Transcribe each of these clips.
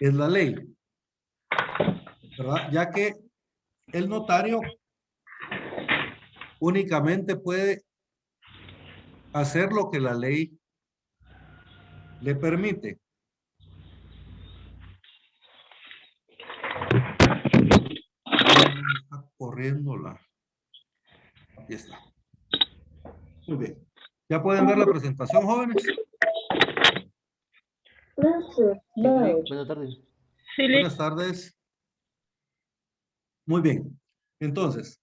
es la ley, ¿verdad? Ya que el notario únicamente puede hacer lo que la ley le permite. Está corriendo la... Aquí está. Muy bien. ¿Ya pueden ver la presentación, jóvenes? Sí, buenas tardes. Buenas tardes. Muy bien. Entonces,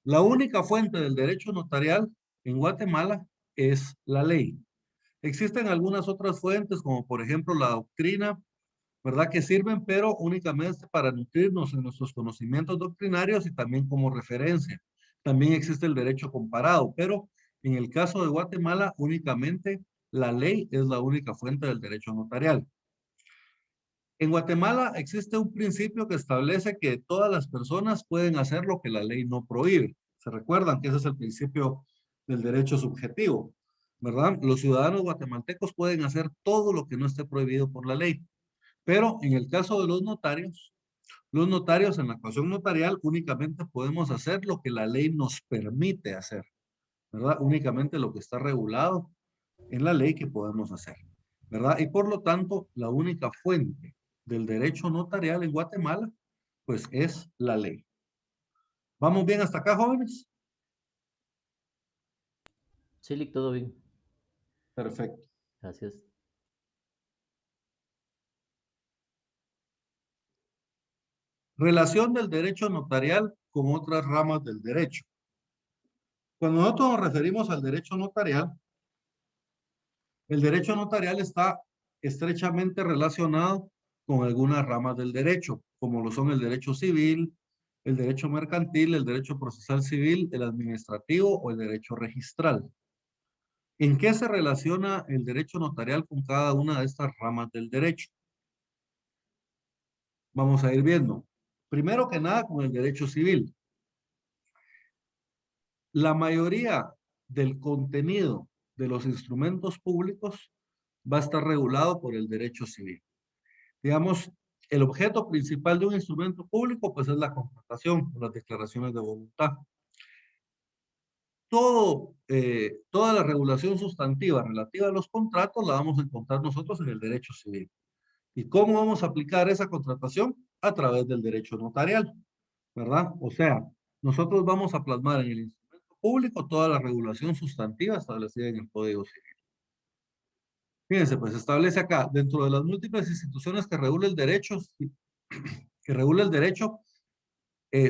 la única fuente del derecho notarial en Guatemala es la ley. Existen algunas otras fuentes, como por ejemplo la doctrina, ¿verdad? Que sirven, pero únicamente para nutrirnos en nuestros conocimientos doctrinarios y también como referencia. También existe el derecho comparado, pero en el caso de Guatemala, únicamente la ley es la única fuente del derecho notarial. En Guatemala existe un principio que establece que todas las personas pueden hacer lo que la ley no prohíbe. Se recuerdan que ese es el principio del derecho subjetivo, ¿verdad? Los ciudadanos guatemaltecos pueden hacer todo lo que no esté prohibido por la ley. Pero en el caso de los notarios en la actuación notarial únicamente podemos hacer lo que la ley nos permite hacer, ¿verdad? Únicamente lo que está regulado en la ley que podemos hacer, ¿verdad? Y por lo tanto, la única fuente del derecho notarial en Guatemala, pues es la ley. ¿Vamos bien hasta acá, jóvenes? Sí, Lick, todo bien. Perfecto. Gracias. Relación del derecho notarial con otras ramas del derecho. Cuando nosotros nos referimos al derecho notarial, el derecho notarial está estrechamente relacionado con algunas ramas del derecho, como lo son el derecho civil, el derecho mercantil, el derecho procesal civil, el administrativo o el derecho registral. ¿En qué se relaciona el derecho notarial con cada una de estas ramas del derecho? Vamos a ir viendo. Primero que nada, con el derecho civil. La mayoría del contenido de los instrumentos públicos va a estar regulado por el derecho civil. Digamos, el objeto principal de un instrumento público, pues es la contratación, las declaraciones de voluntad. Toda la regulación sustantiva relativa a los contratos la vamos a encontrar nosotros en el derecho civil. ¿Y cómo vamos a aplicar esa contratación? A través del derecho notarial, ¿verdad? O sea, nosotros vamos a plasmar en el instrumento público toda la regulación sustantiva establecida en el Código Civil. Fíjense, pues establece acá, dentro de las múltiples instituciones que regula el derecho,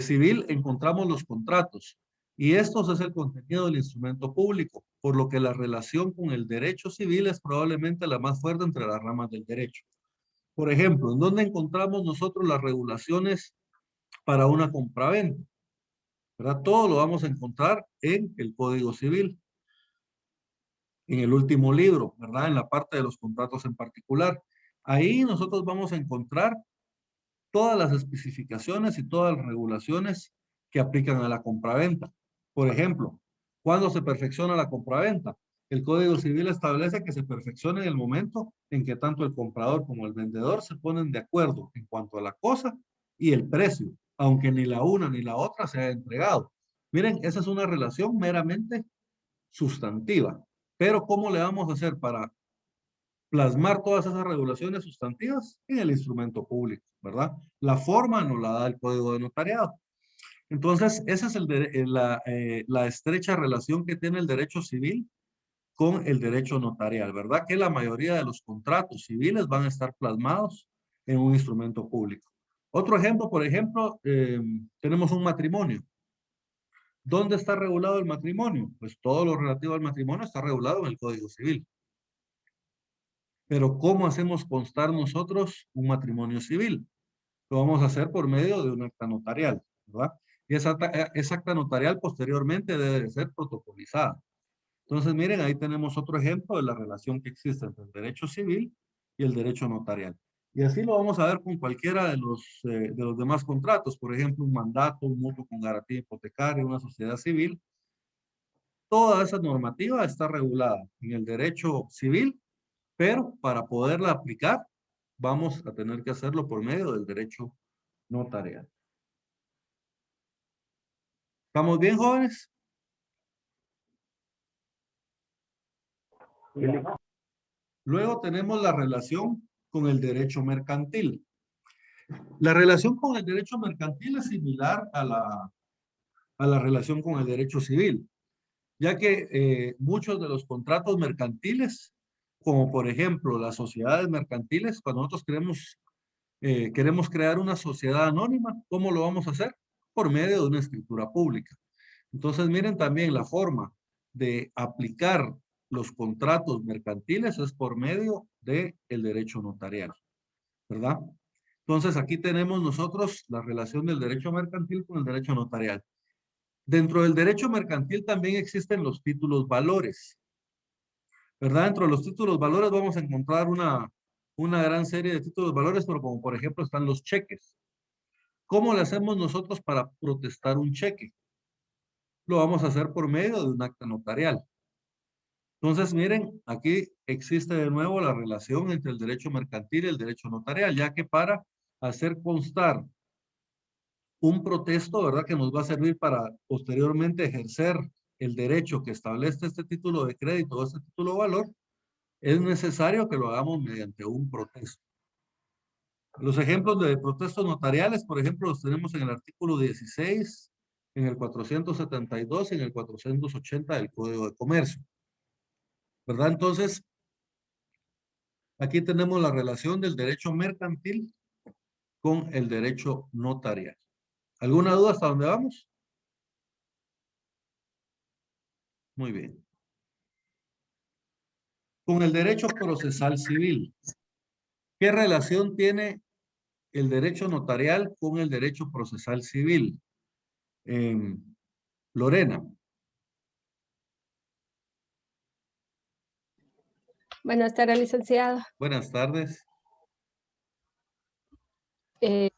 civil, encontramos los contratos. Y estos es el contenido del instrumento público, por lo que la relación con el derecho civil es probablemente la más fuerte entre las ramas del derecho. Por ejemplo, ¿en dónde encontramos nosotros las regulaciones para una compraventa? ¿Verdad? Todo lo vamos a encontrar en el Código Civil, en el último libro, ¿verdad? En la parte de los contratos en particular. Ahí nosotros vamos a encontrar todas las especificaciones y todas las regulaciones que aplican a la compraventa. Por ejemplo, ¿cuándo se perfecciona la compraventa? El Código Civil establece que se perfecciona en el momento en que tanto el comprador como el vendedor se ponen de acuerdo en cuanto a la cosa y el precio, aunque ni la una ni la otra se haya entregado. Miren, esa es una relación meramente sustantiva. Pero ¿cómo le vamos a hacer para plasmar todas esas regulaciones sustantivas en el instrumento público, ¿verdad? La forma nos la da el Código de Notariado. Entonces, esa es la estrecha relación que tiene el derecho civil con el derecho notarial, ¿verdad? Que la mayoría de los contratos civiles van a estar plasmados en un instrumento público. Otro ejemplo, por ejemplo, tenemos un matrimonio. ¿Dónde está regulado el matrimonio? Pues todo lo relativo al matrimonio está regulado en el Código Civil. Pero ¿cómo hacemos constar nosotros un matrimonio civil? Lo vamos a hacer por medio de un acta notarial, ¿verdad? Y esa acta notarial posteriormente debe de ser protocolizada. Entonces, miren, ahí tenemos otro ejemplo de la relación que existe entre el derecho civil y el derecho notarial. Y así lo vamos a ver con cualquiera de los demás contratos, por ejemplo, un mandato, un mutuo con garantía hipotecaria, una sociedad civil. Toda esa normativa está regulada en el derecho civil, pero para poderla aplicar vamos a tener que hacerlo por medio del derecho notarial. ¿Estamos bien, jóvenes? Luego tenemos la relación con el derecho mercantil. La relación con el derecho mercantil es similar a la relación con el derecho civil, ya que muchos de los contratos mercantiles, como por ejemplo las sociedades mercantiles, cuando nosotros queremos crear una sociedad anónima, ¿cómo lo vamos a hacer? Por medio de una escritura pública. Entonces, miren también la forma de aplicar los contratos mercantiles es por medio del derecho notarial, ¿verdad? Entonces, aquí tenemos nosotros la relación del derecho mercantil con el derecho notarial. Dentro del derecho mercantil también existen los títulos valores, ¿verdad? Dentro de los títulos valores vamos a encontrar una gran serie de títulos valores, pero como por ejemplo están los cheques. ¿Cómo le hacemos nosotros para protestar un cheque? Lo vamos a hacer por medio de un acta notarial. Entonces, miren, aquí existe de nuevo la relación entre el derecho mercantil y el derecho notarial, ya que para hacer constar un protesto, ¿verdad? Que nos va a servir para posteriormente ejercer el derecho que establece este título de crédito o este título de valor, es necesario que lo hagamos mediante un protesto. Los ejemplos de protestos notariales, por ejemplo, los tenemos en el artículo 16, en el 472 y en el 480 del Código de Comercio, ¿verdad? Entonces, aquí tenemos la relación del derecho mercantil con el derecho notarial. ¿Alguna duda hasta dónde vamos? Muy bien. Con el derecho procesal civil, ¿qué relación tiene el derecho notarial con el derecho procesal civil? Lorena, Buenas tardes, licenciado. buenas tardes. Eh,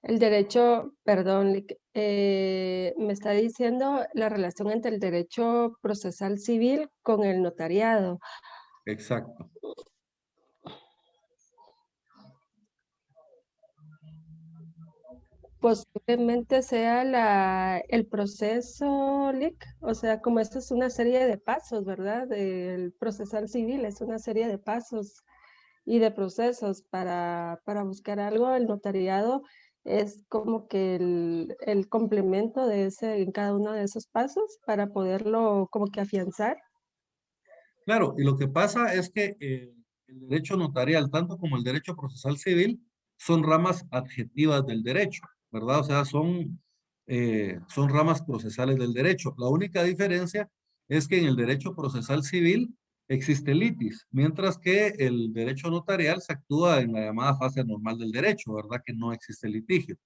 el derecho, perdón, me está diciendo la relación entre el derecho procesal civil con el notariado. Exacto. Posiblemente sea el proceso, Lic, o sea, como esto es una serie de pasos, ¿verdad? El procesal civil es una serie de pasos y de procesos para buscar algo. El notariado es como que el complemento de en cada uno de esos pasos para poderlo como que afianzar. Claro, y lo que pasa es que el derecho notarial, tanto como el derecho procesal civil, son ramas adjetivas del derecho, ¿verdad? O sea, son ramas procesales del derecho. La única diferencia es que en el derecho procesal civil existe litis, mientras que el derecho notarial se actúa en la llamada fase normal del derecho, ¿verdad? Que no existe litigio.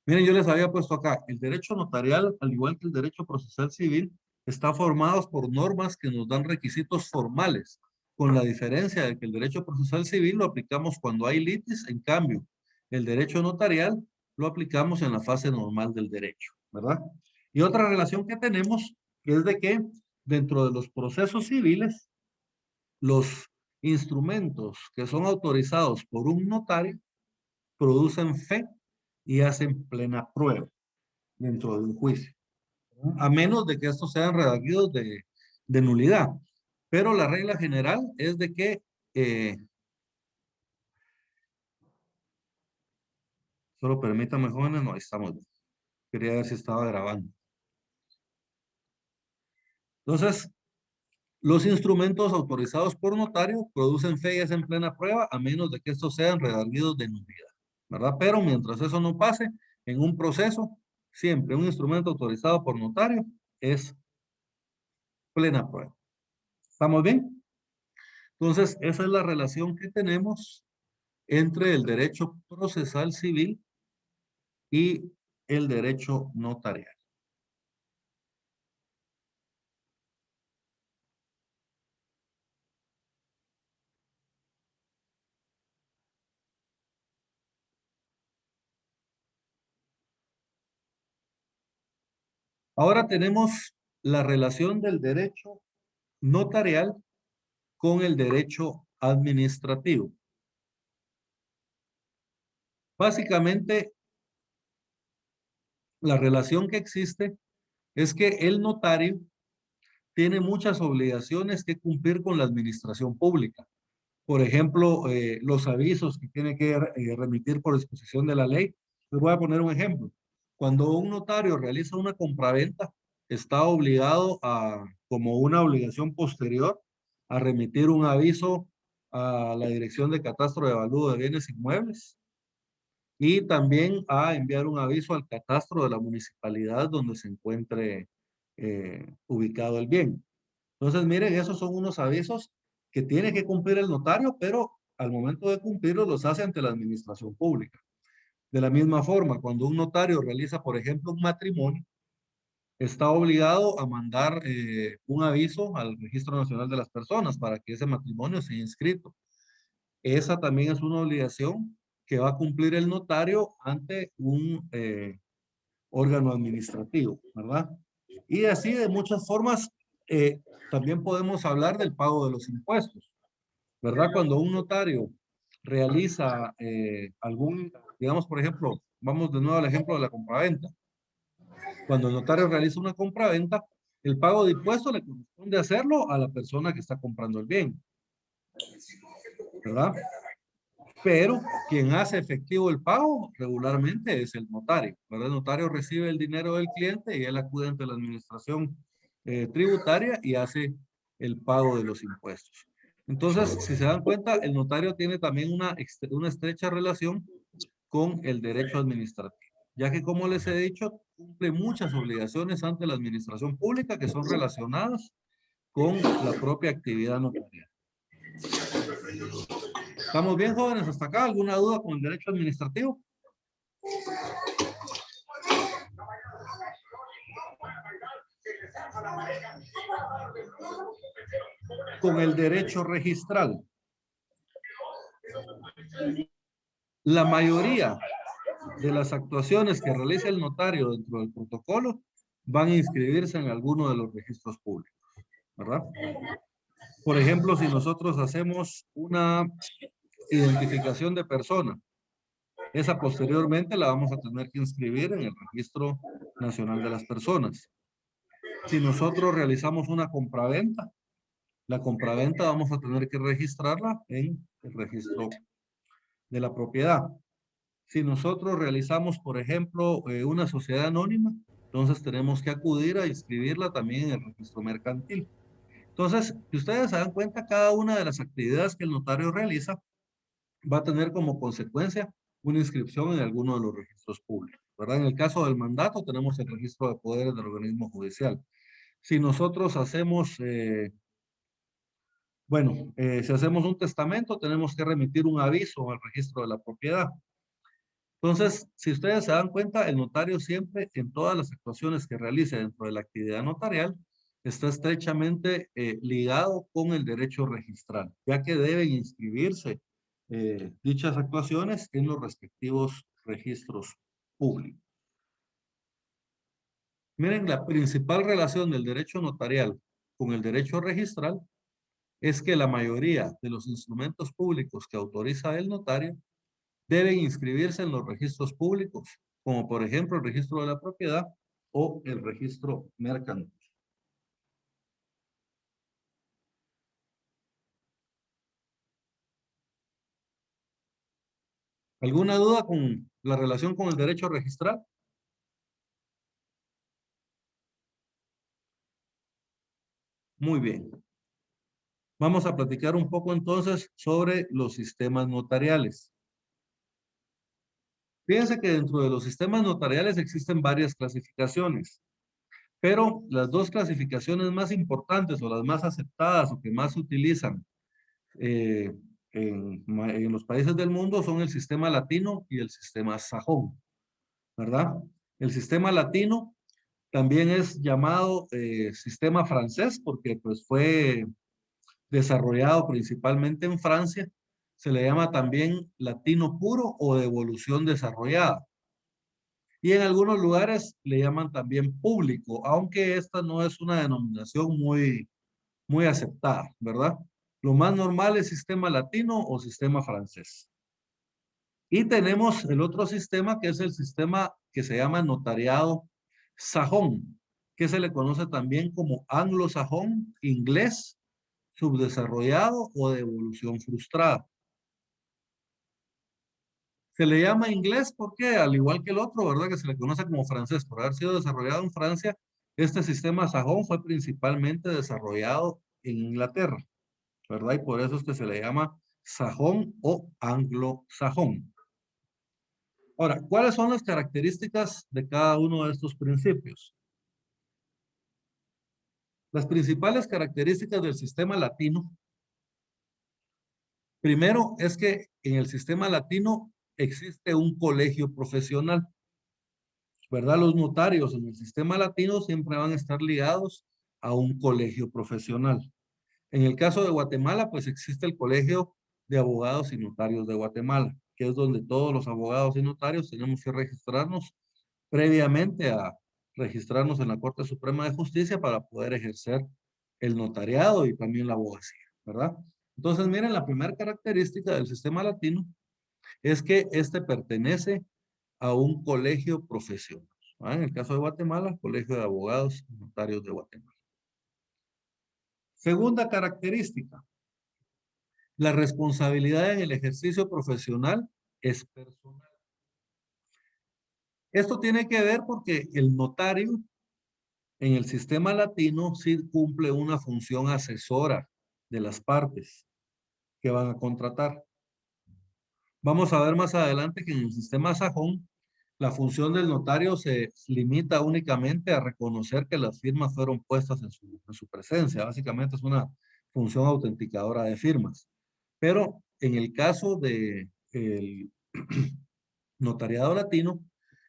Miren, yo les había puesto acá, el derecho notarial, al igual que el derecho procesal civil, está formado por normas que nos dan requisitos formales, con la diferencia de que el derecho procesal civil lo aplicamos cuando hay litis, en cambio, el derecho notarial lo aplicamos en la fase normal del derecho, ¿verdad? Y otra relación que tenemos es de que dentro de los procesos civiles, los instrumentos que son autorizados por un notario producen fe y hacen plena prueba dentro de un juicio, a menos de que estos sean redagidos de nulidad. Pero la regla general es de que, solo permítame, jóvenes, no, ahí estamos bien. Quería ver si estaba grabando. Entonces, los instrumentos autorizados por notario producen fe y hacen plena prueba, a menos de que estos sean redarguidos de nulidad, ¿verdad? Pero mientras eso no pase, en un proceso, siempre un instrumento autorizado por notario es plena prueba. ¿Estamos bien? Entonces, esa es la relación que tenemos entre el derecho procesal civil y el derecho notarial. Ahora tenemos la relación del derecho notarial con el derecho administrativo. Básicamente, la relación que existe es que el notario tiene muchas obligaciones que cumplir con la administración pública. Por ejemplo, los avisos que tiene que remitir por disposición de la ley. Les voy a poner un ejemplo. Cuando un notario realiza una compraventa, está obligado a, como una obligación posterior, a remitir un aviso a la Dirección de Catastro de Avalúo de Bienes Inmuebles y también a enviar un aviso al catastro de la municipalidad donde se encuentre ubicado el bien. Entonces, miren, esos son unos avisos que tiene que cumplir el notario, pero al momento de cumplirlos los hace ante la administración pública. De la misma forma, cuando un notario realiza, por ejemplo, un matrimonio, está obligado a mandar un aviso al Registro Nacional de las Personas para que ese matrimonio sea inscrito. Esa también es una obligación que va a cumplir el notario ante un órgano administrativo, ¿verdad? Y así de muchas formas, también podemos hablar del pago de los impuestos, ¿verdad? Cuando un notario realiza algún, digamos, por ejemplo, vamos de nuevo al ejemplo de la compraventa. Cuando el notario realiza una compraventa, el pago de impuestos le corresponde hacerlo a la persona que está comprando el bien, ¿verdad? Pero quien hace efectivo el pago regularmente es el notario, ¿verdad? El notario recibe el dinero del cliente y él acude ante la administración tributaria y hace el pago de los impuestos. Entonces, si se dan cuenta, el notario tiene también una estrecha relación con el derecho administrativo, ya que, como les he dicho, cumple muchas obligaciones ante la administración pública que son relacionadas con la propia actividad notarial. ¿Estamos bien, jóvenes? ¿Hasta acá? ¿Alguna duda con el derecho administrativo? Con el derecho registral. La mayoría de las actuaciones que realiza el notario dentro del protocolo van a inscribirse en alguno de los registros públicos, ¿verdad? Por ejemplo, si nosotros hacemos una identificación de persona, esa posteriormente la vamos a tener que inscribir en el Registro Nacional de las Personas. Si nosotros realizamos una compraventa, la compraventa vamos a tener que registrarla en el registro de la propiedad. Si nosotros realizamos, por ejemplo, una sociedad anónima, entonces tenemos que acudir a inscribirla también en el registro mercantil. Entonces, si ustedes se dan cuenta, cada una de las actividades que el notario realiza va a tener como consecuencia una inscripción en alguno de los registros públicos, ¿verdad? En el caso del mandato tenemos el registro de poderes del organismo judicial. Si nosotros hacemos, si hacemos un testamento, tenemos que remitir un aviso al registro de la propiedad. Entonces, si ustedes se dan cuenta, el notario siempre, en todas las actuaciones que realice dentro de la actividad notarial, está estrechamente ligado con el derecho registral, ya que deben inscribirse dichas actuaciones en los respectivos registros públicos. Miren, la principal relación del derecho notarial con el derecho registral es que la mayoría de los instrumentos públicos que autoriza el notario deben inscribirse en los registros públicos, como por ejemplo el registro de la propiedad o el registro mercantil. ¿Alguna duda con la relación con el derecho registral? Muy bien. Vamos a platicar un poco entonces sobre los sistemas notariales. Fíjense que dentro de los sistemas notariales existen varias clasificaciones, pero las dos clasificaciones más importantes o las más aceptadas o que más se utilizan eh, en los países del mundo son el sistema latino y el sistema sajón, ¿verdad? El sistema latino también es llamado sistema francés porque pues fue desarrollado principalmente en Francia. Se le llama también latino puro o devolución desarrollada. Y en algunos lugares le llaman también público, aunque esta no es una denominación muy aceptada, ¿verdad? Lo más normal es sistema latino o sistema francés. Y tenemos el otro sistema que es el sistema que se llama notariado sajón, que se le conoce también como anglosajón, inglés, subdesarrollado o de evolución frustrada. Se le llama inglés porque, al igual que el otro, ¿verdad? Que se le conoce como francés, por haber sido desarrollado en Francia, este sistema sajón fue principalmente desarrollado en Inglaterra, ¿verdad? Y por eso es que se le llama sajón o anglosajón. Ahora, ¿cuáles son las características de cada uno de estos principios? Las principales características del sistema latino, primero es que en el sistema latino existe un colegio profesional, ¿verdad? Los notarios en el sistema latino siempre van a estar ligados a un colegio profesional. En el caso de Guatemala, pues existe el Colegio de Abogados y Notarios de Guatemala, que es donde todos los abogados y notarios tenemos que registrarnos previamente a registrarnos en la Corte Suprema de Justicia para poder ejercer el notariado y también la abogacía, ¿verdad? Entonces, miren, la primera característica del sistema latino es que este pertenece a un colegio profesional, ¿verdad? En el caso de Guatemala, Colegio de Abogados y Notarios de Guatemala. Segunda característica, la responsabilidad en el ejercicio profesional es personal. Esto tiene que ver porque el notario en el sistema latino sí cumple una función asesora de las partes que van a contratar. Vamos a ver más adelante que en el sistema sajón, la función del notario se limita únicamente a reconocer que las firmas fueron puestas en su presencia. Básicamente es una función autenticadora de firmas. Pero en el caso de el notariado latino,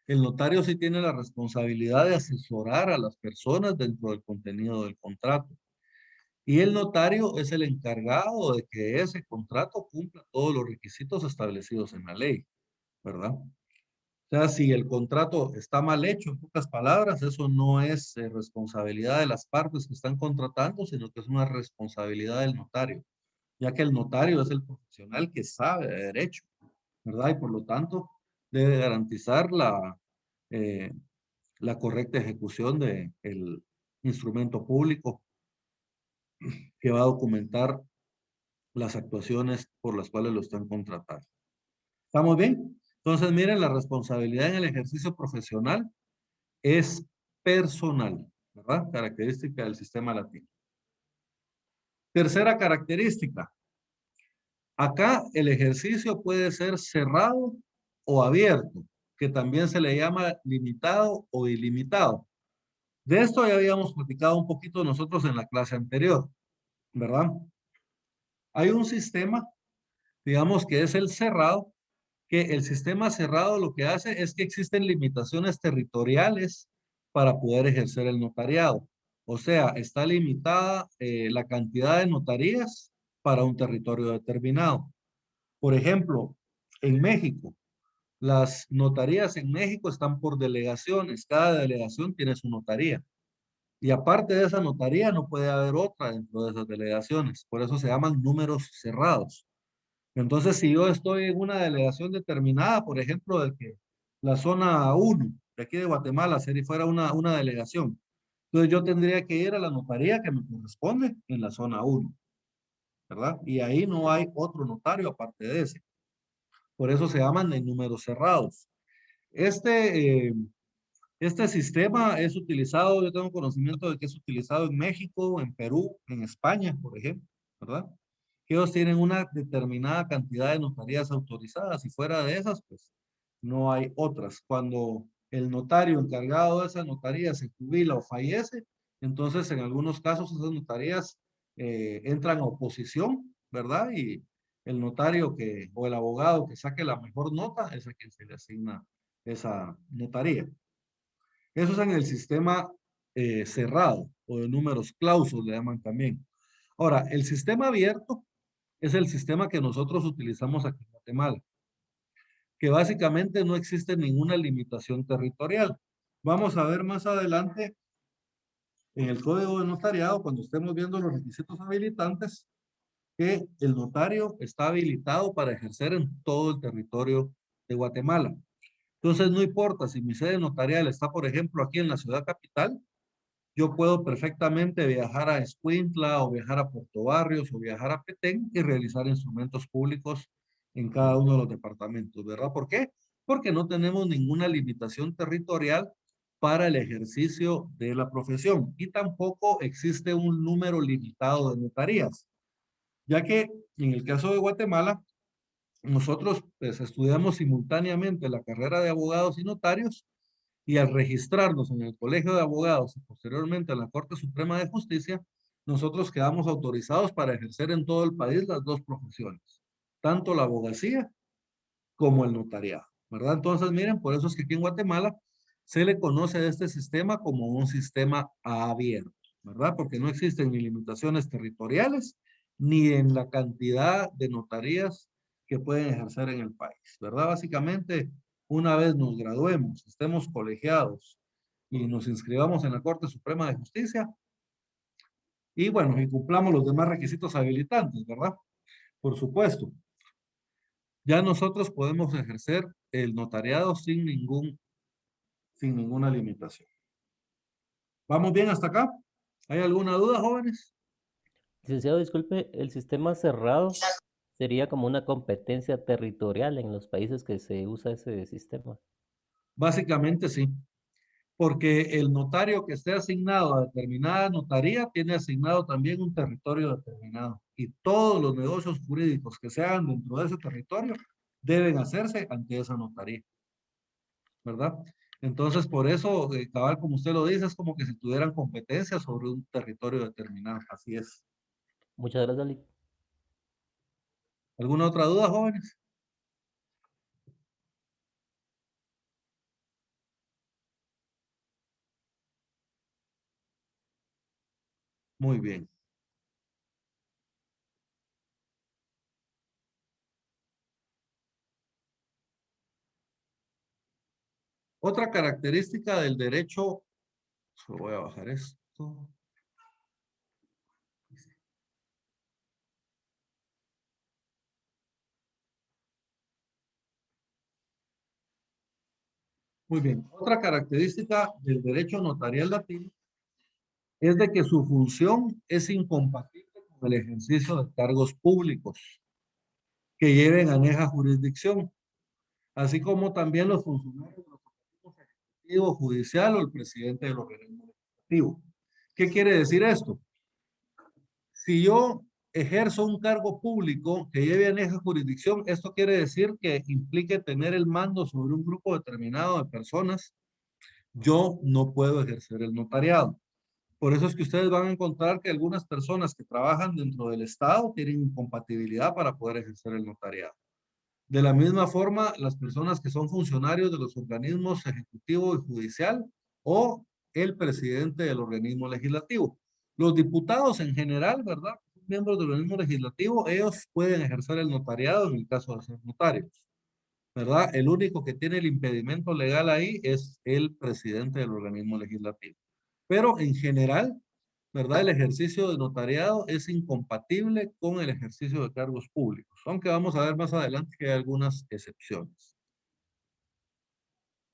el notario sí tiene la responsabilidad de asesorar a las personas dentro del contenido del contrato. Y el notario es el encargado de que ese contrato cumpla todos los requisitos establecidos en la ley, ¿verdad? O sea, si el contrato está mal hecho, en pocas palabras, eso no es responsabilidad de las partes que están contratando, sino que es una responsabilidad del notario, ya que el notario es el profesional que sabe de derecho, ¿verdad? Y por lo tanto, debe garantizar eh, la correcta ejecución del instrumento público que va a documentar las actuaciones por las cuales lo están contratando. ¿Estamos bien? Entonces, miren, la responsabilidad en el ejercicio profesional es personal, ¿verdad? Característica del sistema latino. Tercera característica. Acá el ejercicio puede ser cerrado o abierto, que también se le llama limitado o ilimitado. De esto ya habíamos platicado un poquito nosotros en la clase anterior, ¿verdad? Hay un sistema, digamos que es el cerrado, que el sistema cerrado lo que hace es que existen limitaciones territoriales para poder ejercer el notariado. O sea, está limitada la cantidad de notarías para un territorio determinado. Por ejemplo, en México, las notarías en México están por delegaciones. Cada delegación tiene su notaría. Y aparte de esa notaría, no puede haber otra dentro de esas delegaciones. Por eso se llaman números cerrados. Entonces, si yo estoy en una delegación determinada, por ejemplo, de que la zona 1 de aquí de Guatemala fuera una delegación, entonces yo tendría que ir a la notaría que me corresponde en la zona 1, ¿verdad? Y ahí no hay otro notario aparte de ese. Por eso se llaman de números cerrados. Este, este sistema es utilizado, yo tengo conocimiento de que es utilizado en México, en Perú, en España, por ejemplo, ¿verdad? Que ellos tienen una determinada cantidad de notarías autorizadas y fuera de esas, pues no hay otras. Cuando el notario encargado de esa notaría se jubila o fallece, entonces en algunos casos esas notarías entran a oposición, ¿verdad? Y el notario o el abogado que saque la mejor nota es a quien se le asigna esa notaría. Eso es en el sistema cerrado o de números clausos, le llaman también. Ahora, el sistema abierto es el sistema que nosotros utilizamos aquí en Guatemala, que básicamente no existe ninguna limitación territorial. Vamos a ver más adelante en el Código de Notariado, cuando estemos viendo los requisitos habilitantes, que el notario está habilitado para ejercer en todo el territorio de Guatemala. Entonces, no importa si mi sede notarial está, por ejemplo, aquí en la ciudad capital, yo puedo perfectamente viajar a Escuintla o viajar a Puerto Barrios o viajar a Petén y realizar instrumentos públicos en cada uno de los departamentos, ¿verdad? ¿Por qué? Porque no tenemos ninguna limitación territorial para el ejercicio de la profesión y tampoco existe un número limitado de notarías, ya que en el caso de Guatemala, nosotros pues, estudiamos simultáneamente la carrera de abogados y notarios y al registrarnos en el Colegio de Abogados y posteriormente en la Corte Suprema de Justicia, nosotros quedamos autorizados para ejercer en todo el país las dos profesiones, tanto la abogacía como el notariado, ¿verdad? Entonces, miren, por eso es que aquí en Guatemala se le conoce a este sistema como un sistema abierto, ¿verdad? Porque no existen ni limitaciones territoriales ni en la cantidad de notarías que pueden ejercer en el país, ¿verdad? Básicamente, una vez nos graduemos, estemos colegiados y nos inscribamos en la Corte Suprema de Justicia y bueno, y cumplamos los demás requisitos habilitantes, ¿verdad? Por supuesto, ya nosotros podemos ejercer el notariado sin ninguna limitación. ¿Vamos bien hasta acá? ¿Hay alguna duda, jóvenes? Licenciado, disculpe, el sistema cerrado sería como una competencia territorial en los países que se usa ese sistema. Básicamente sí, porque el notario que esté asignado a determinada notaría tiene asignado también un territorio determinado y todos los negocios jurídicos que se hagan dentro de ese territorio deben hacerse ante esa notaría, ¿verdad? Entonces, por eso, cabal, como usted lo dice, es como que si tuvieran competencia sobre un territorio determinado. Así es. Muchas gracias, Lic. ¿Alguna otra duda, jóvenes? Muy bien. Otra característica del derecho, solo voy a bajar esto. Muy bien. Otra característica del derecho notarial latino es de que su función es incompatible con el ejercicio de cargos públicos que lleven aneja jurisdicción, así como también los funcionarios de los organismos ejecutivo, judicial o el presidente del organismo legislativo. ¿Qué quiere decir esto? Si yo ejerzo un cargo público que lleve aneja jurisdicción, esto quiere decir que implique tener el mando sobre un grupo determinado de personas, yo no puedo ejercer el notariado. Por eso es que ustedes van a encontrar que algunas personas que trabajan dentro del Estado tienen incompatibilidad para poder ejercer el notariado. De la misma forma, las personas que son funcionarios de los organismos ejecutivo y judicial o el presidente del organismo legislativo. Los diputados en general, ¿verdad? Miembros del organismo legislativo, ellos pueden ejercer el notariado en el caso de ser notarios, ¿verdad? El único que tiene el impedimento legal ahí es el presidente del organismo legislativo. Pero en general, ¿verdad? El ejercicio de notariado es incompatible con el ejercicio de cargos públicos, aunque vamos a ver más adelante que hay algunas excepciones.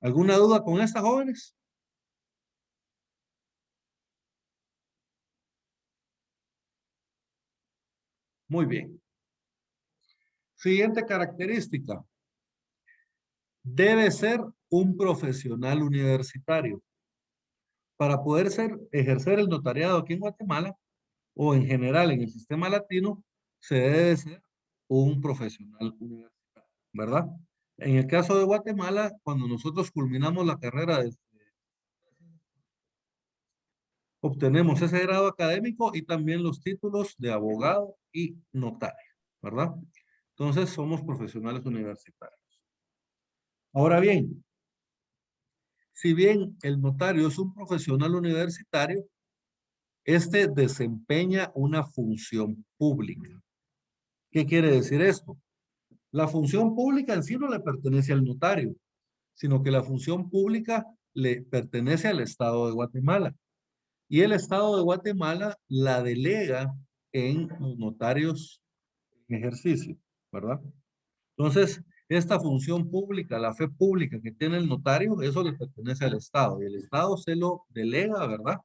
¿Alguna duda con estas, jóvenes? Muy bien. Siguiente característica. Debe ser un profesional universitario. Para poder ejercer el notariado aquí en Guatemala, o en general en el sistema latino, se debe ser un profesional universitario, ¿verdad? En el caso de Guatemala, cuando nosotros culminamos la carrera, obtenemos ese grado académico y también los títulos de abogado y notario, ¿verdad? Entonces somos profesionales universitarios. Ahora bien, si bien el notario es un profesional universitario, este desempeña una función pública. ¿Qué quiere decir esto? La función pública en sí no le pertenece al notario, sino que la función pública le pertenece al Estado de Guatemala. Y el Estado de Guatemala la delega en los notarios en ejercicio, ¿verdad? Entonces, esta función pública, la fe pública que tiene el notario, eso le pertenece al Estado y el Estado se lo delega, ¿verdad?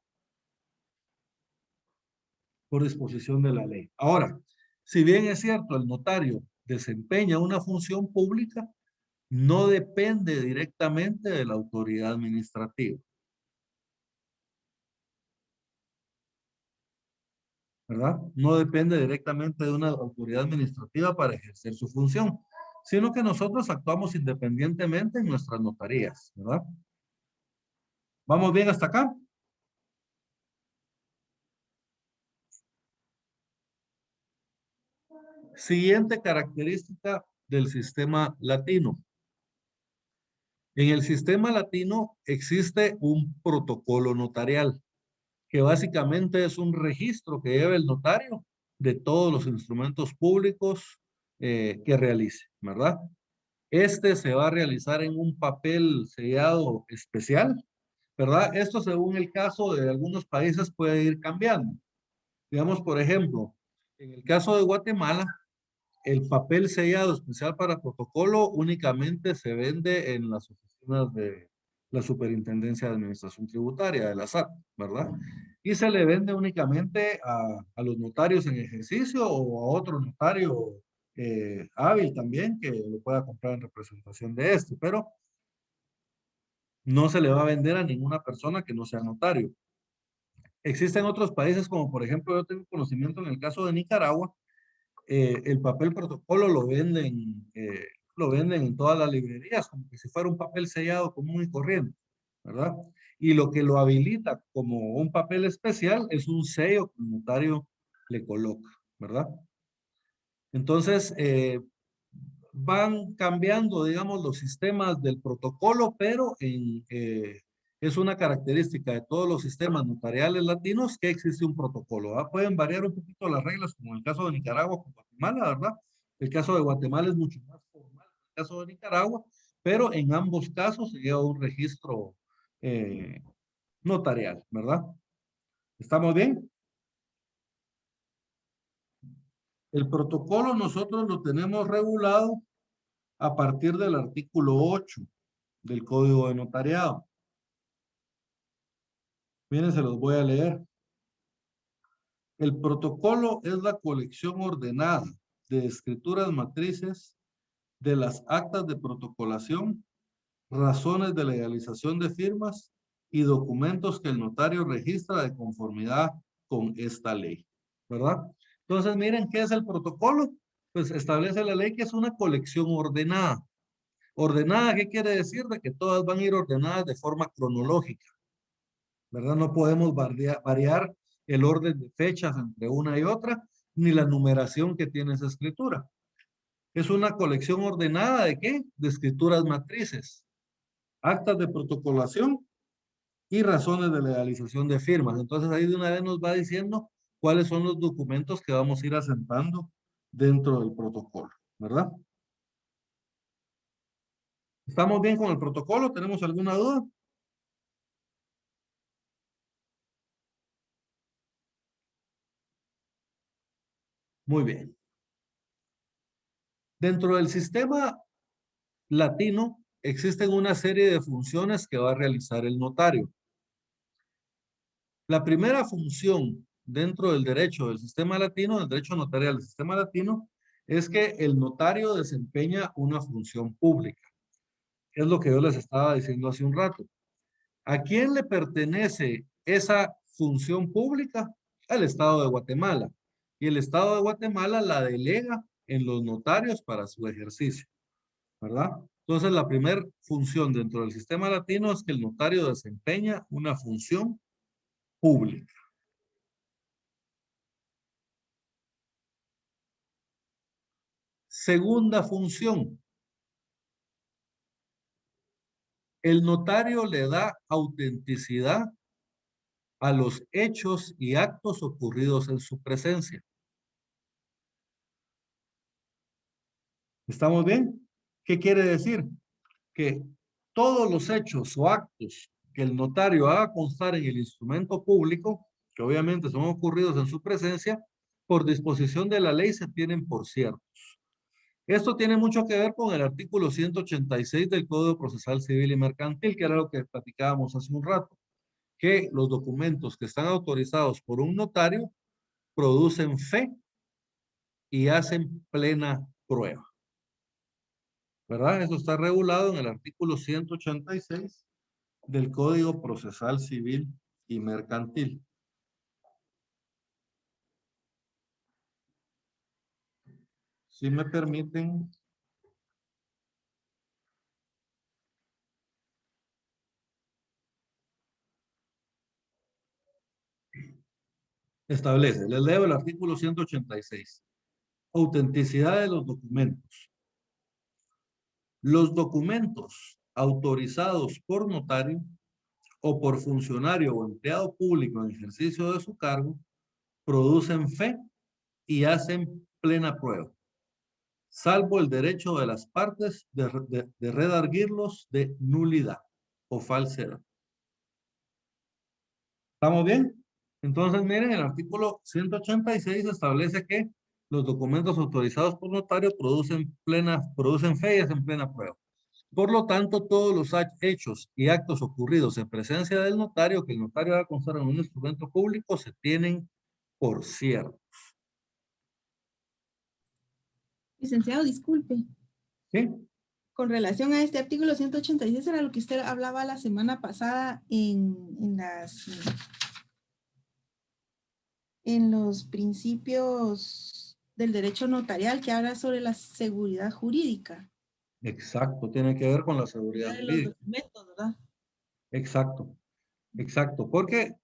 Por disposición de la ley. Ahora, si bien es cierto, el notario desempeña una función pública, no depende directamente de la autoridad administrativa, ¿verdad? No depende directamente de una autoridad administrativa para ejercer su función, sino que nosotros actuamos independientemente en nuestras notarías, ¿verdad? ¿Vamos bien hasta acá? Siguiente característica del sistema latino. En el sistema latino existe un protocolo notarial, que básicamente es un registro que lleva el notario de todos los instrumentos públicos que realice, ¿verdad? Este se va a realizar en un papel sellado especial, ¿verdad? Esto según el caso de algunos países puede ir cambiando. Digamos, por ejemplo, en el caso de Guatemala, el papel sellado especial para protocolo únicamente se vende en las oficinas de la Superintendencia de Administración Tributaria, de la SAT, ¿verdad? Y se le vende únicamente a los notarios en ejercicio o a otro notario hábil también que lo pueda comprar en representación de este, pero no se le va a vender a ninguna persona que no sea notario. Existen otros países como por ejemplo yo tengo conocimiento en el caso de Nicaragua, el papel protocolo lo venden en todas las librerías, como que si fuera un papel sellado común y corriente, ¿verdad? Y lo que lo habilita como un papel especial es un sello que el notario le coloca, ¿verdad? Entonces, van cambiando, digamos, los sistemas del protocolo, pero es una característica de todos los sistemas notariales latinos que existe un protocolo. ¿Ah? Pueden variar un poquito las reglas, como en el caso de Nicaragua con Guatemala, ¿verdad? El caso de Guatemala es mucho más formal que el caso de Nicaragua, pero en ambos casos se lleva un registro eh, notarial, ¿verdad? ¿Estamos bien? El protocolo nosotros lo tenemos regulado a partir del artículo 8 del Código de Notariado. Miren, se los voy a leer. El protocolo es la colección ordenada de escrituras matrices de las actas de protocolación, razones de legalización de firmas y documentos que el notario registra de conformidad con esta ley, ¿verdad? Entonces, miren, ¿qué es el protocolo? Pues establece la ley que es una colección ordenada. Ordenada, ¿qué quiere decir? De que todas van a ir ordenadas de forma cronológica, ¿verdad? No podemos variar el orden de fechas entre una y otra, ni la numeración que tiene esa escritura. Es una colección ordenada ¿de qué? De escrituras matrices, actas de protocolación y razones de legalización de firmas. Entonces ahí de una vez nos va diciendo cuáles son los documentos que vamos a ir asentando dentro del protocolo, ¿verdad? ¿Estamos bien con el protocolo? ¿Tenemos alguna duda? Muy bien. Dentro del sistema latino existen una serie de funciones que va a realizar el notario. La primera función dentro del derecho del sistema latino, del derecho notarial del sistema latino, es que el notario desempeña una función pública. Es lo que yo les estaba diciendo hace un rato. ¿A quién le pertenece esa función pública? Al Estado de Guatemala. Y el Estado de Guatemala la delega en los notarios para su ejercicio, ¿verdad? Entonces, la primera función dentro del sistema latino es que el notario desempeña una función pública. Segunda función, el notario le da autenticidad a los hechos y actos ocurridos en su presencia. ¿Estamos bien? ¿Qué quiere decir? Que todos los hechos o actos que el notario haga constar en el instrumento público, que obviamente son ocurridos en su presencia, por disposición de la ley se tienen por ciertos. Esto tiene mucho que ver con el artículo 186 del Código Procesal Civil y Mercantil, que era lo que platicábamos hace un rato, que los documentos que están autorizados por un notario producen fe y hacen plena prueba. ¿Verdad? Eso está regulado en el artículo 186 del Código Procesal Civil y Mercantil. Si me permiten. Establece, les leo el artículo 186. Autenticidad de los documentos. Los documentos autorizados por notario o por funcionario o empleado público en ejercicio de su cargo producen fe y hacen plena prueba, salvo el derecho de las partes de redarguirlos de nulidad o falsedad. ¿Estamos bien? Entonces, miren, el artículo 186 establece que los documentos autorizados por notario producen fe y hacen plena prueba. Por lo tanto, todos los hechos y actos ocurridos en presencia del notario, que el notario haga constar en un instrumento público, se tienen por cierto. Licenciado, disculpe. ¿Sí? Con relación a este artículo 186, era lo que usted hablaba la semana pasada en los principios del derecho notarial, que habla sobre la seguridad jurídica. Exacto, tiene que ver con la seguridad De los jurídica. documentos, ¿verdad? Exacto, exacto. Porque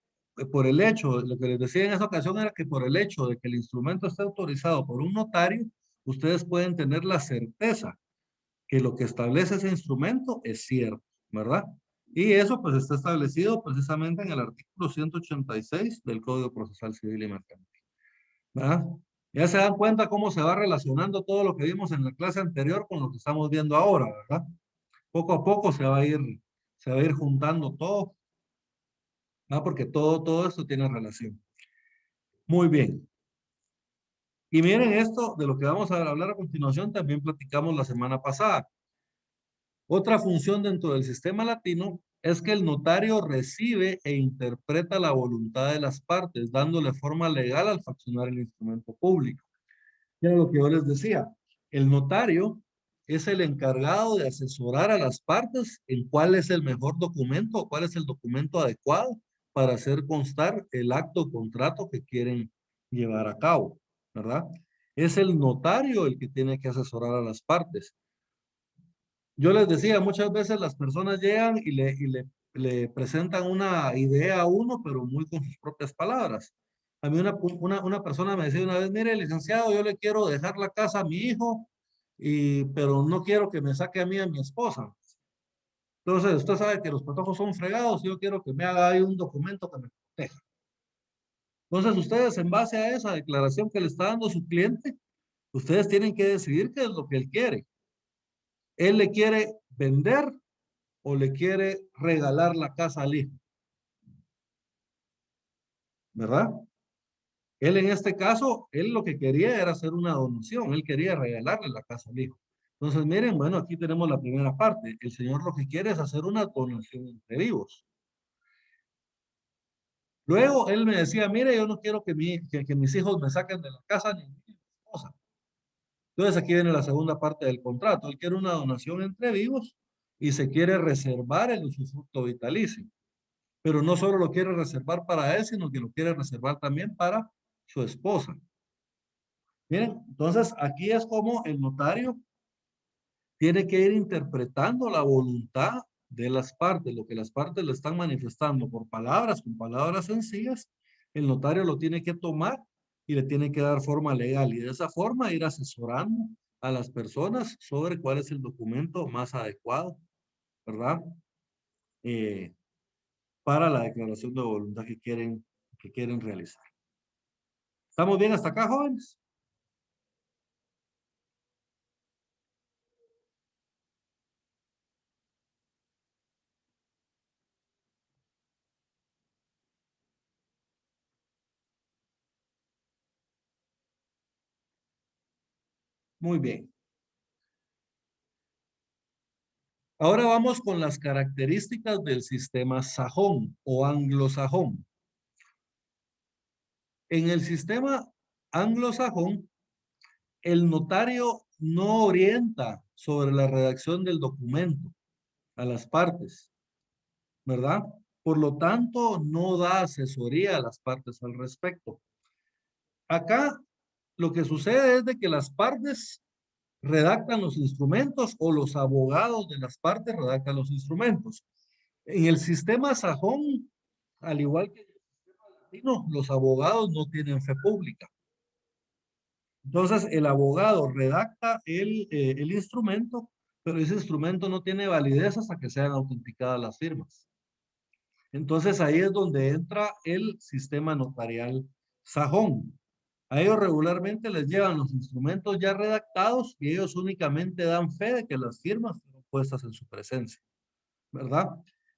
por el hecho, lo que les decía en esa ocasión era que por el hecho de que el instrumento esté autorizado por un notario, ustedes pueden tener la certeza que lo que establece ese instrumento es cierto, ¿verdad? Y eso pues está establecido precisamente en el artículo 186 del Código Procesal Civil y Mercantil, ¿verdad? Ya se dan cuenta cómo se va relacionando todo lo que vimos en la clase anterior con lo que estamos viendo ahora, ¿verdad? Poco a poco se va a ir juntando todo, ¿verdad? Porque todo esto tiene relación. Muy bien. Y miren esto de lo que vamos a hablar a continuación, también platicamos la semana pasada. Otra función dentro del sistema latino es que el notario recibe e interpreta la voluntad de las partes, dándole forma legal al faccionar el instrumento público. Era lo que yo les decía. El notario es el encargado de asesorar a las partes en cuál es el mejor documento o cuál es el documento adecuado para hacer constar el acto o contrato que quieren llevar a cabo, ¿verdad? Es el notario el que tiene que asesorar a las partes. Yo les decía, muchas veces las personas llegan y le presentan una idea a uno, pero muy con sus propias palabras. A mí una persona me decía una vez, mire, licenciado, yo le quiero dejar la casa a mi hijo, pero no quiero que me saque a mí a mi esposa. Entonces, usted sabe que los patojos son fregados, yo quiero que me haga ahí un documento que me proteja. Entonces, ustedes en base a esa declaración que le está dando su cliente, ustedes tienen que decidir qué es lo que él quiere. ¿Él le quiere vender o le quiere regalar la casa al hijo? ¿Verdad? Él en este caso, él lo que quería era hacer una donación, él quería regalarle la casa al hijo. Entonces, miren, bueno, aquí tenemos la primera parte. El señor lo que quiere es hacer una donación entre vivos. Luego él me decía, mire, yo no quiero que mis hijos me saquen de la casa ni mi esposa. Entonces aquí viene la segunda parte del contrato. Él quiere una donación entre vivos y se quiere reservar el usufructo vitalicio. Pero no solo lo quiere reservar para él, sino que lo quiere reservar también para su esposa. Miren, entonces aquí es como el notario tiene que ir interpretando la voluntad de las partes, lo que las partes le están manifestando por palabras, con palabras sencillas, el notario lo tiene que tomar y le tiene que dar forma legal y de esa forma ir asesorando a las personas sobre cuál es el documento más adecuado, ¿verdad? Para la declaración de voluntad que quieren realizar. ¿Estamos bien hasta acá, jóvenes? Muy bien. Ahora vamos con las características del sistema sajón o anglosajón. En el sistema anglosajón, el notario no orienta sobre la redacción del documento a las partes, ¿verdad? Por lo tanto, no da asesoría a las partes al respecto. Acá lo que sucede es de que las partes redactan los instrumentos o los abogados de las partes redactan los instrumentos. En el sistema sajón, al igual que en el sistema latino, los abogados no tienen fe pública. Entonces, el abogado redacta el instrumento, pero ese instrumento no tiene validez hasta que sean autenticadas las firmas. Entonces, ahí es donde entra el sistema notarial sajón. A ellos regularmente les llevan los instrumentos ya redactados y ellos únicamente dan fe de que las firmas fueron puestas en su presencia, ¿verdad?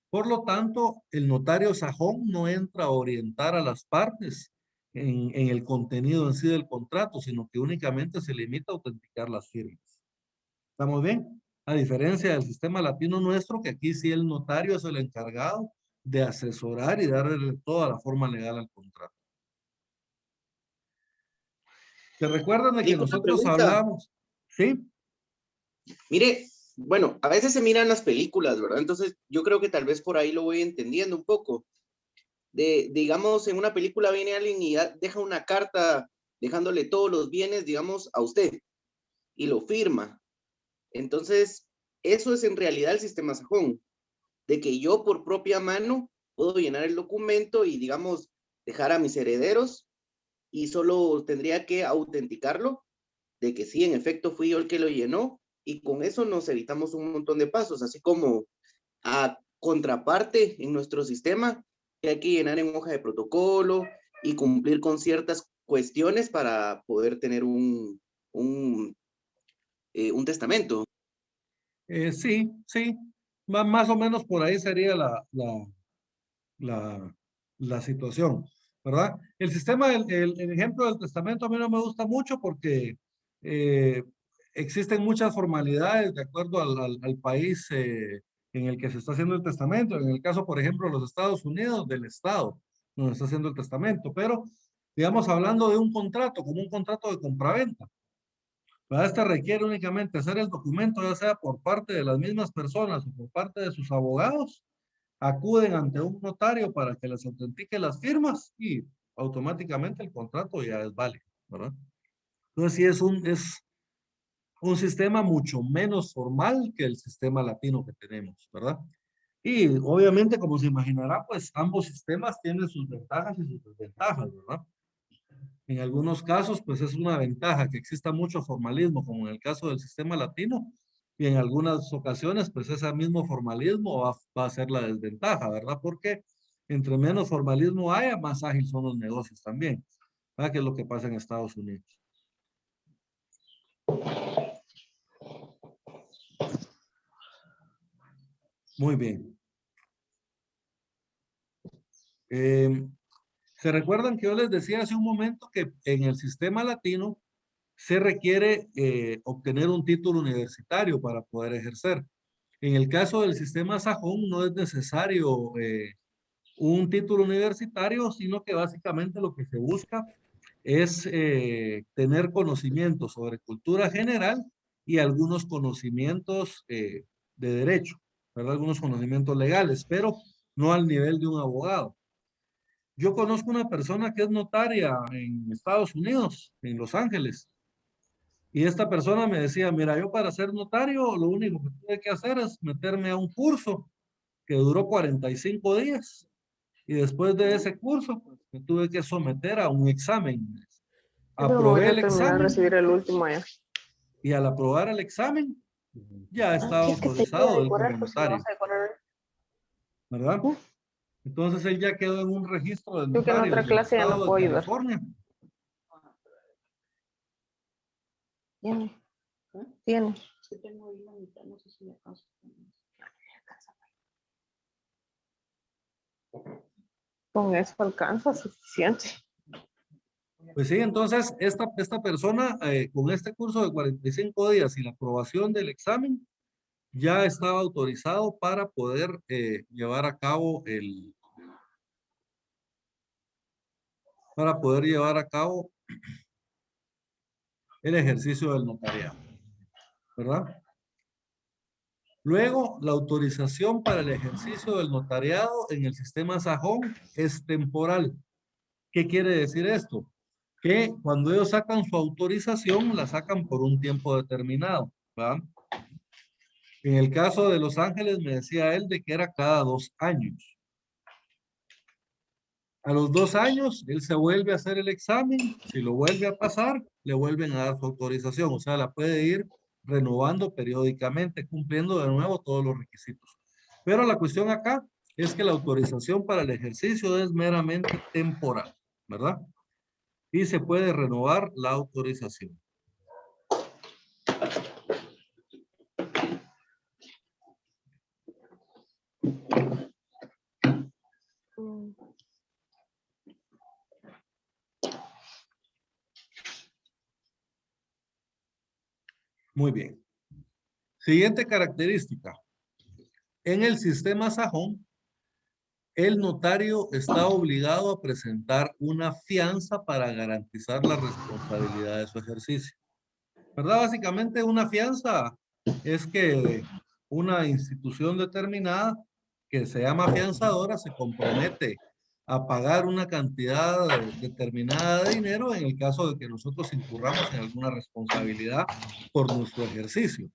Por lo tanto, el notario sajón no entra a orientar a las partes en el contenido en sí del contrato, sino que únicamente se limita a autenticar las firmas. ¿Estamos bien? A diferencia del sistema latino nuestro, que aquí sí el notario es el encargado de asesorar y darle toda la forma legal al contrato. ¿Se recuerdan de que Nico, una nosotros pregunta. hablamos? ¿Sí? Mire, bueno, a veces se miran las películas, ¿verdad? Entonces yo creo que tal vez por ahí lo voy entendiendo un poco. Digamos, en una película viene alguien y deja una carta dejándole todos los bienes, digamos, a usted y lo firma. Entonces, eso es en realidad el sistema sajón, de que yo por propia mano puedo llenar el documento y, digamos, dejar a mis herederos y solo tendría que autenticarlo de que sí, en efecto, fui yo el que lo llenó y con eso nos evitamos un montón de pasos, así como a contraparte en nuestro sistema que hay que llenar en hoja de protocolo y cumplir con ciertas cuestiones para poder tener un testamento. Sí, sí. Más o menos por ahí sería la situación, ¿verdad? El sistema, el ejemplo del testamento a mí no me gusta mucho porque eh, existen muchas formalidades de acuerdo al país en el que se está haciendo el testamento. En el caso, por ejemplo, de los Estados Unidos, del Estado, donde está haciendo el testamento, pero digamos hablando de un contrato, como un contrato de compraventa. ¿Verdad? Este requiere únicamente hacer el documento, ya sea por parte de las mismas personas o por parte de sus abogados, acuden ante un notario para que les autentique las firmas y automáticamente el contrato ya es válido, ¿verdad? Entonces sí es un sistema mucho menos formal que el sistema latino que tenemos, ¿verdad? Y obviamente, como se imaginará, pues ambos sistemas tienen sus ventajas y sus desventajas, ¿verdad? En algunos casos, pues es una ventaja que exista mucho formalismo, como en el caso del sistema latino, y en algunas ocasiones, pues ese mismo formalismo va a ser la desventaja, ¿verdad? Porque entre menos formalismo haya, más ágil son los negocios también, ¿verdad? Que es lo que pasa en Estados Unidos. Muy bien. ¿Se recuerdan que yo les decía hace un momento que en el sistema latino se requiere obtener un título universitario para poder ejercer? En el caso del sistema sajón no es necesario un título universitario, sino que básicamente lo que se busca es tener conocimientos sobre cultura general y algunos conocimientos de derecho, ¿verdad? Algunos conocimientos legales, pero no al nivel de un abogado. Yo conozco una persona que es notaria en Estados Unidos, en Los Ángeles, y esta persona me decía, mira, yo para ser notario lo único que tuve que hacer es meterme a un curso que duró 45 días. Y después de ese curso, pues, me tuve que someter a un examen. Aprobé el Terminar de examen recibir el último ya. y al aprobar el examen, ya estaba Si es que te iba a autorizado él decorar, como pues si me notario, vas a decorar. ¿verdad? Entonces él ya quedó en un registro de Yo que en notarios otra del clase ya no estado de puedo ayudar. California. Tiene. Tiene. Con eso alcanza suficiente. Pues sí, entonces esta persona con este curso de 45 días y la aprobación del examen ya estaba autorizado para poder llevar a cabo el ejercicio del notariado, ¿verdad? Luego, la autorización para el ejercicio del notariado en el sistema Sajón es temporal. ¿Qué quiere decir esto? Que cuando ellos sacan su autorización, la sacan por un tiempo determinado, ¿verdad? En el caso de Los Ángeles, me decía él de que era cada 2 años. A los 2 años, él se vuelve a hacer el examen. Si lo vuelve a pasar, le vuelven a dar su autorización. O sea, la puede ir renovando periódicamente, cumpliendo de nuevo todos los requisitos. Pero la cuestión acá es que la autorización para el ejercicio es meramente temporal, ¿verdad? Y se puede renovar la autorización. Muy bien. Siguiente característica. En el sistema Sajón, el notario está obligado a presentar una fianza para garantizar la responsabilidad de su ejercicio. ¿Verdad? Básicamente una fianza es que una institución determinada que se llama fianzadora se compromete a pagar una cantidad determinada de dinero en el caso de que nosotros incurramos en alguna responsabilidad por nuestro ejercicio.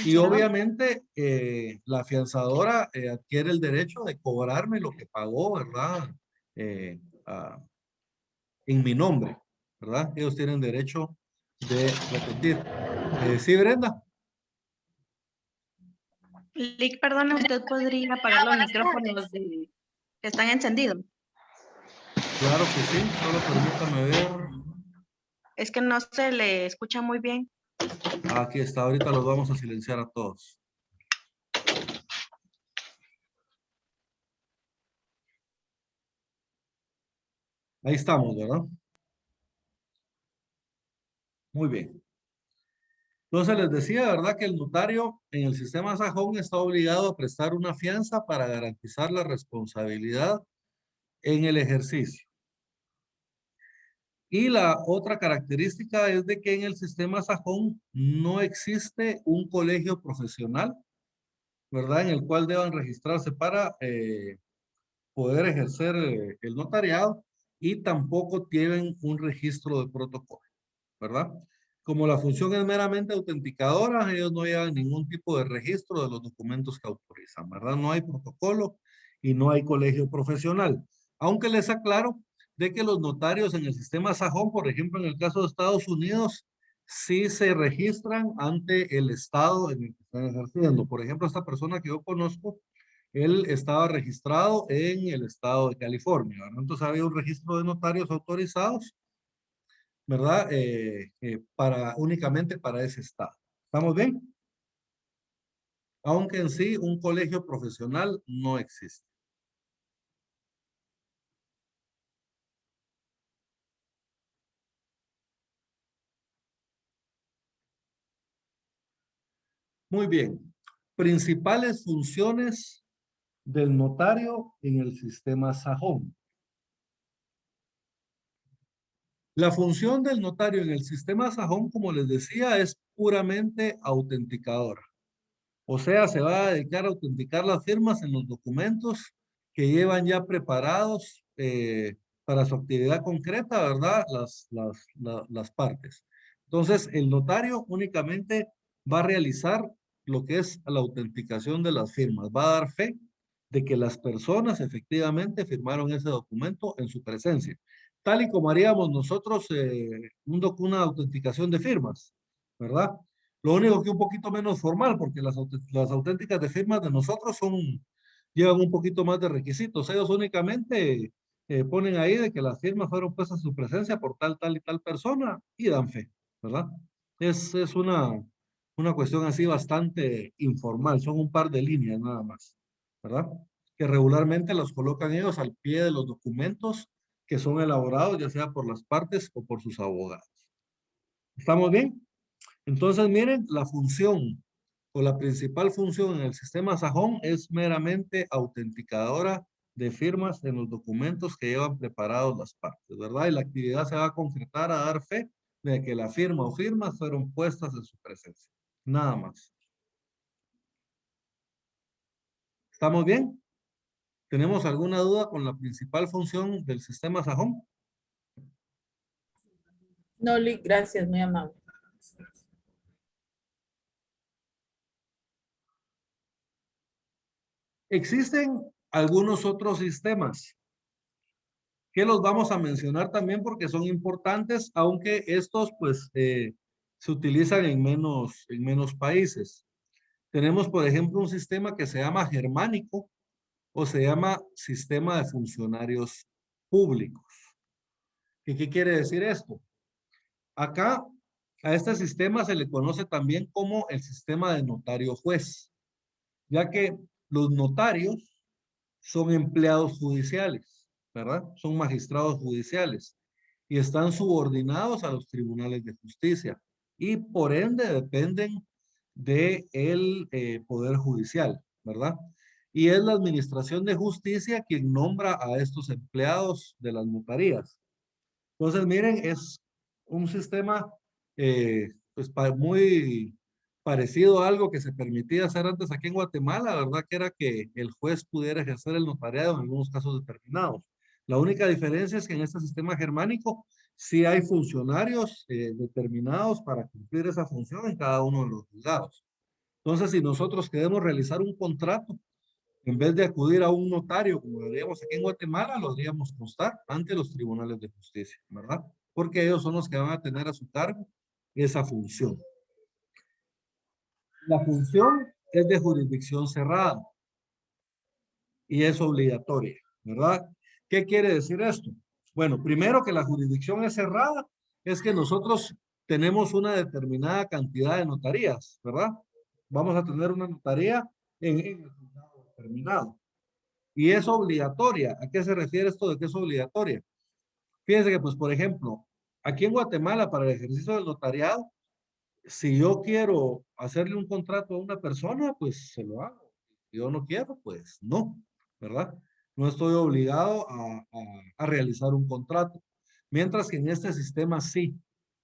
Y obviamente la fianzadora adquiere el derecho de cobrarme lo que pagó, ¿verdad? En mi nombre, ¿verdad? Ellos tienen derecho de repetir. Sí, Brenda. Lick, perdona, ¿usted podría apagar los micrófonos que están encendidos? Claro que sí, solo permítame ver. Es que no se le escucha muy bien. Aquí está, ahorita los vamos a silenciar a todos. Ahí estamos, ¿verdad? Muy bien. Entonces les decía, ¿verdad? Que el notario en el sistema Sajón está obligado a prestar una fianza para garantizar la responsabilidad en el ejercicio. Y la otra característica es de que en el sistema Sajón no existe un colegio profesional, ¿verdad? En el cual deban registrarse para poder ejercer el notariado y tampoco tienen un registro de protocolo, ¿verdad? Como la función es meramente autenticadora, ellos no llevan ningún tipo de registro de los documentos que autorizan, ¿verdad? No hay protocolo y no hay colegio profesional. Aunque les aclaro de que los notarios en el sistema Sajón, por ejemplo, en el caso de Estados Unidos, sí se registran ante el estado en el que están ejerciendo. Por ejemplo, esta persona que yo conozco, él estaba registrado en el estado de California, ¿verdad? Entonces había un registro de notarios autorizados, ¿verdad? Únicamente para ese estado. ¿Estamos bien? Aunque en sí un colegio profesional no existe. Muy bien. Principales funciones del notario en el sistema Sajón. La función del notario en el sistema Sajón, como les decía, es puramente autenticadora. O sea, se va a dedicar a autenticar las firmas en los documentos que llevan ya preparados para su actividad concreta, ¿verdad? Las partes. Entonces, el notario únicamente va a realizar lo que es la autenticación de las firmas. Va a dar fe de que las personas efectivamente firmaron ese documento en su presencia. Tal y como haríamos nosotros una autenticación de firmas, ¿verdad? Lo único que un poquito menos formal, porque las auténticas de firmas de nosotros llevan un poquito más de requisitos. Ellos únicamente ponen ahí de que las firmas fueron puestas en su presencia por tal y tal persona y dan fe, ¿verdad? Es una cuestión así bastante informal, son un par de líneas nada más, ¿verdad? Que regularmente los colocan ellos al pie de los documentos que son elaborados ya sea por las partes o por sus abogados. ¿Estamos bien? Entonces, miren, la función o la principal función en el sistema sajón es meramente autenticadora de firmas en los documentos que llevan preparados las partes, ¿verdad? Y la actividad se va a concretar a dar fe de que la firma o firmas fueron puestas en su presencia. Nada más. ¿Estamos bien? ¿Tenemos alguna duda con la principal función del sistema sajón? No, Lick, gracias, muy amable. Existen algunos otros sistemas que los vamos a mencionar también porque son importantes, aunque estos pues se utilizan en menos países. Tenemos, por ejemplo, un sistema que se llama germánico o se llama sistema de funcionarios públicos. ¿Qué quiere decir esto? Acá a este sistema se le conoce también como el sistema de notario juez, ya que los notarios son empleados judiciales, ¿verdad? Son magistrados judiciales y están subordinados a los tribunales de justicia y por ende dependen del Poder Judicial, ¿verdad? Y es la Administración de Justicia quien nombra a estos empleados de las notarías. Entonces, miren, es un sistema pues muy parecido a algo que se permitía hacer antes aquí en Guatemala, ¿verdad? Que era que el juez pudiera ejercer el notariado en algunos casos determinados. La única diferencia es que en este sistema germánico sí hay funcionarios determinados para cumplir esa función en cada uno de los juzgados. Entonces, si nosotros queremos realizar un contrato, en vez de acudir a un notario, como lo haríamos aquí en Guatemala, lo haríamos constar ante los tribunales de justicia, ¿verdad? Porque ellos son los que van a tener a su cargo esa función. La función es de jurisdicción cerrada y es obligatoria, ¿verdad? ¿Qué quiere decir esto? Bueno, primero que la jurisdicción es cerrada, es que nosotros tenemos una determinada cantidad de notarías, ¿verdad? Vamos a tener una notaría en el juzgado determinado. Y es obligatoria. ¿A qué se refiere esto de que es obligatoria? Fíjense que, pues, por ejemplo, aquí en Guatemala, para el ejercicio del notariado, si yo quiero hacerle un contrato a una persona, pues se lo hago. Si yo no quiero, pues no, ¿verdad? No estoy obligado a realizar un contrato. Mientras que en este sistema sí.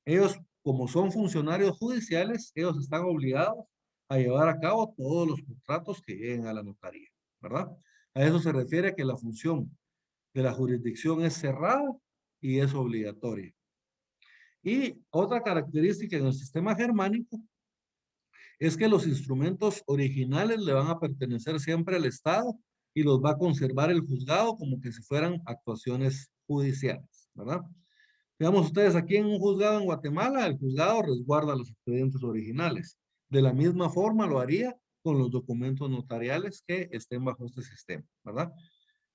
Ellos, como son funcionarios judiciales, ellos están obligados a llevar a cabo todos los contratos que lleguen a la notaría, ¿verdad? A eso se refiere que la función de la jurisdicción es cerrada y es obligatoria. Y otra característica en el sistema germánico es que los instrumentos originales le van a pertenecer siempre al Estado y los va a conservar el juzgado como que si fueran actuaciones judiciales, ¿verdad? Digamos ustedes, aquí en un juzgado en Guatemala, el juzgado resguarda los expedientes originales. De la misma forma lo haría con los documentos notariales que estén bajo este sistema, ¿verdad?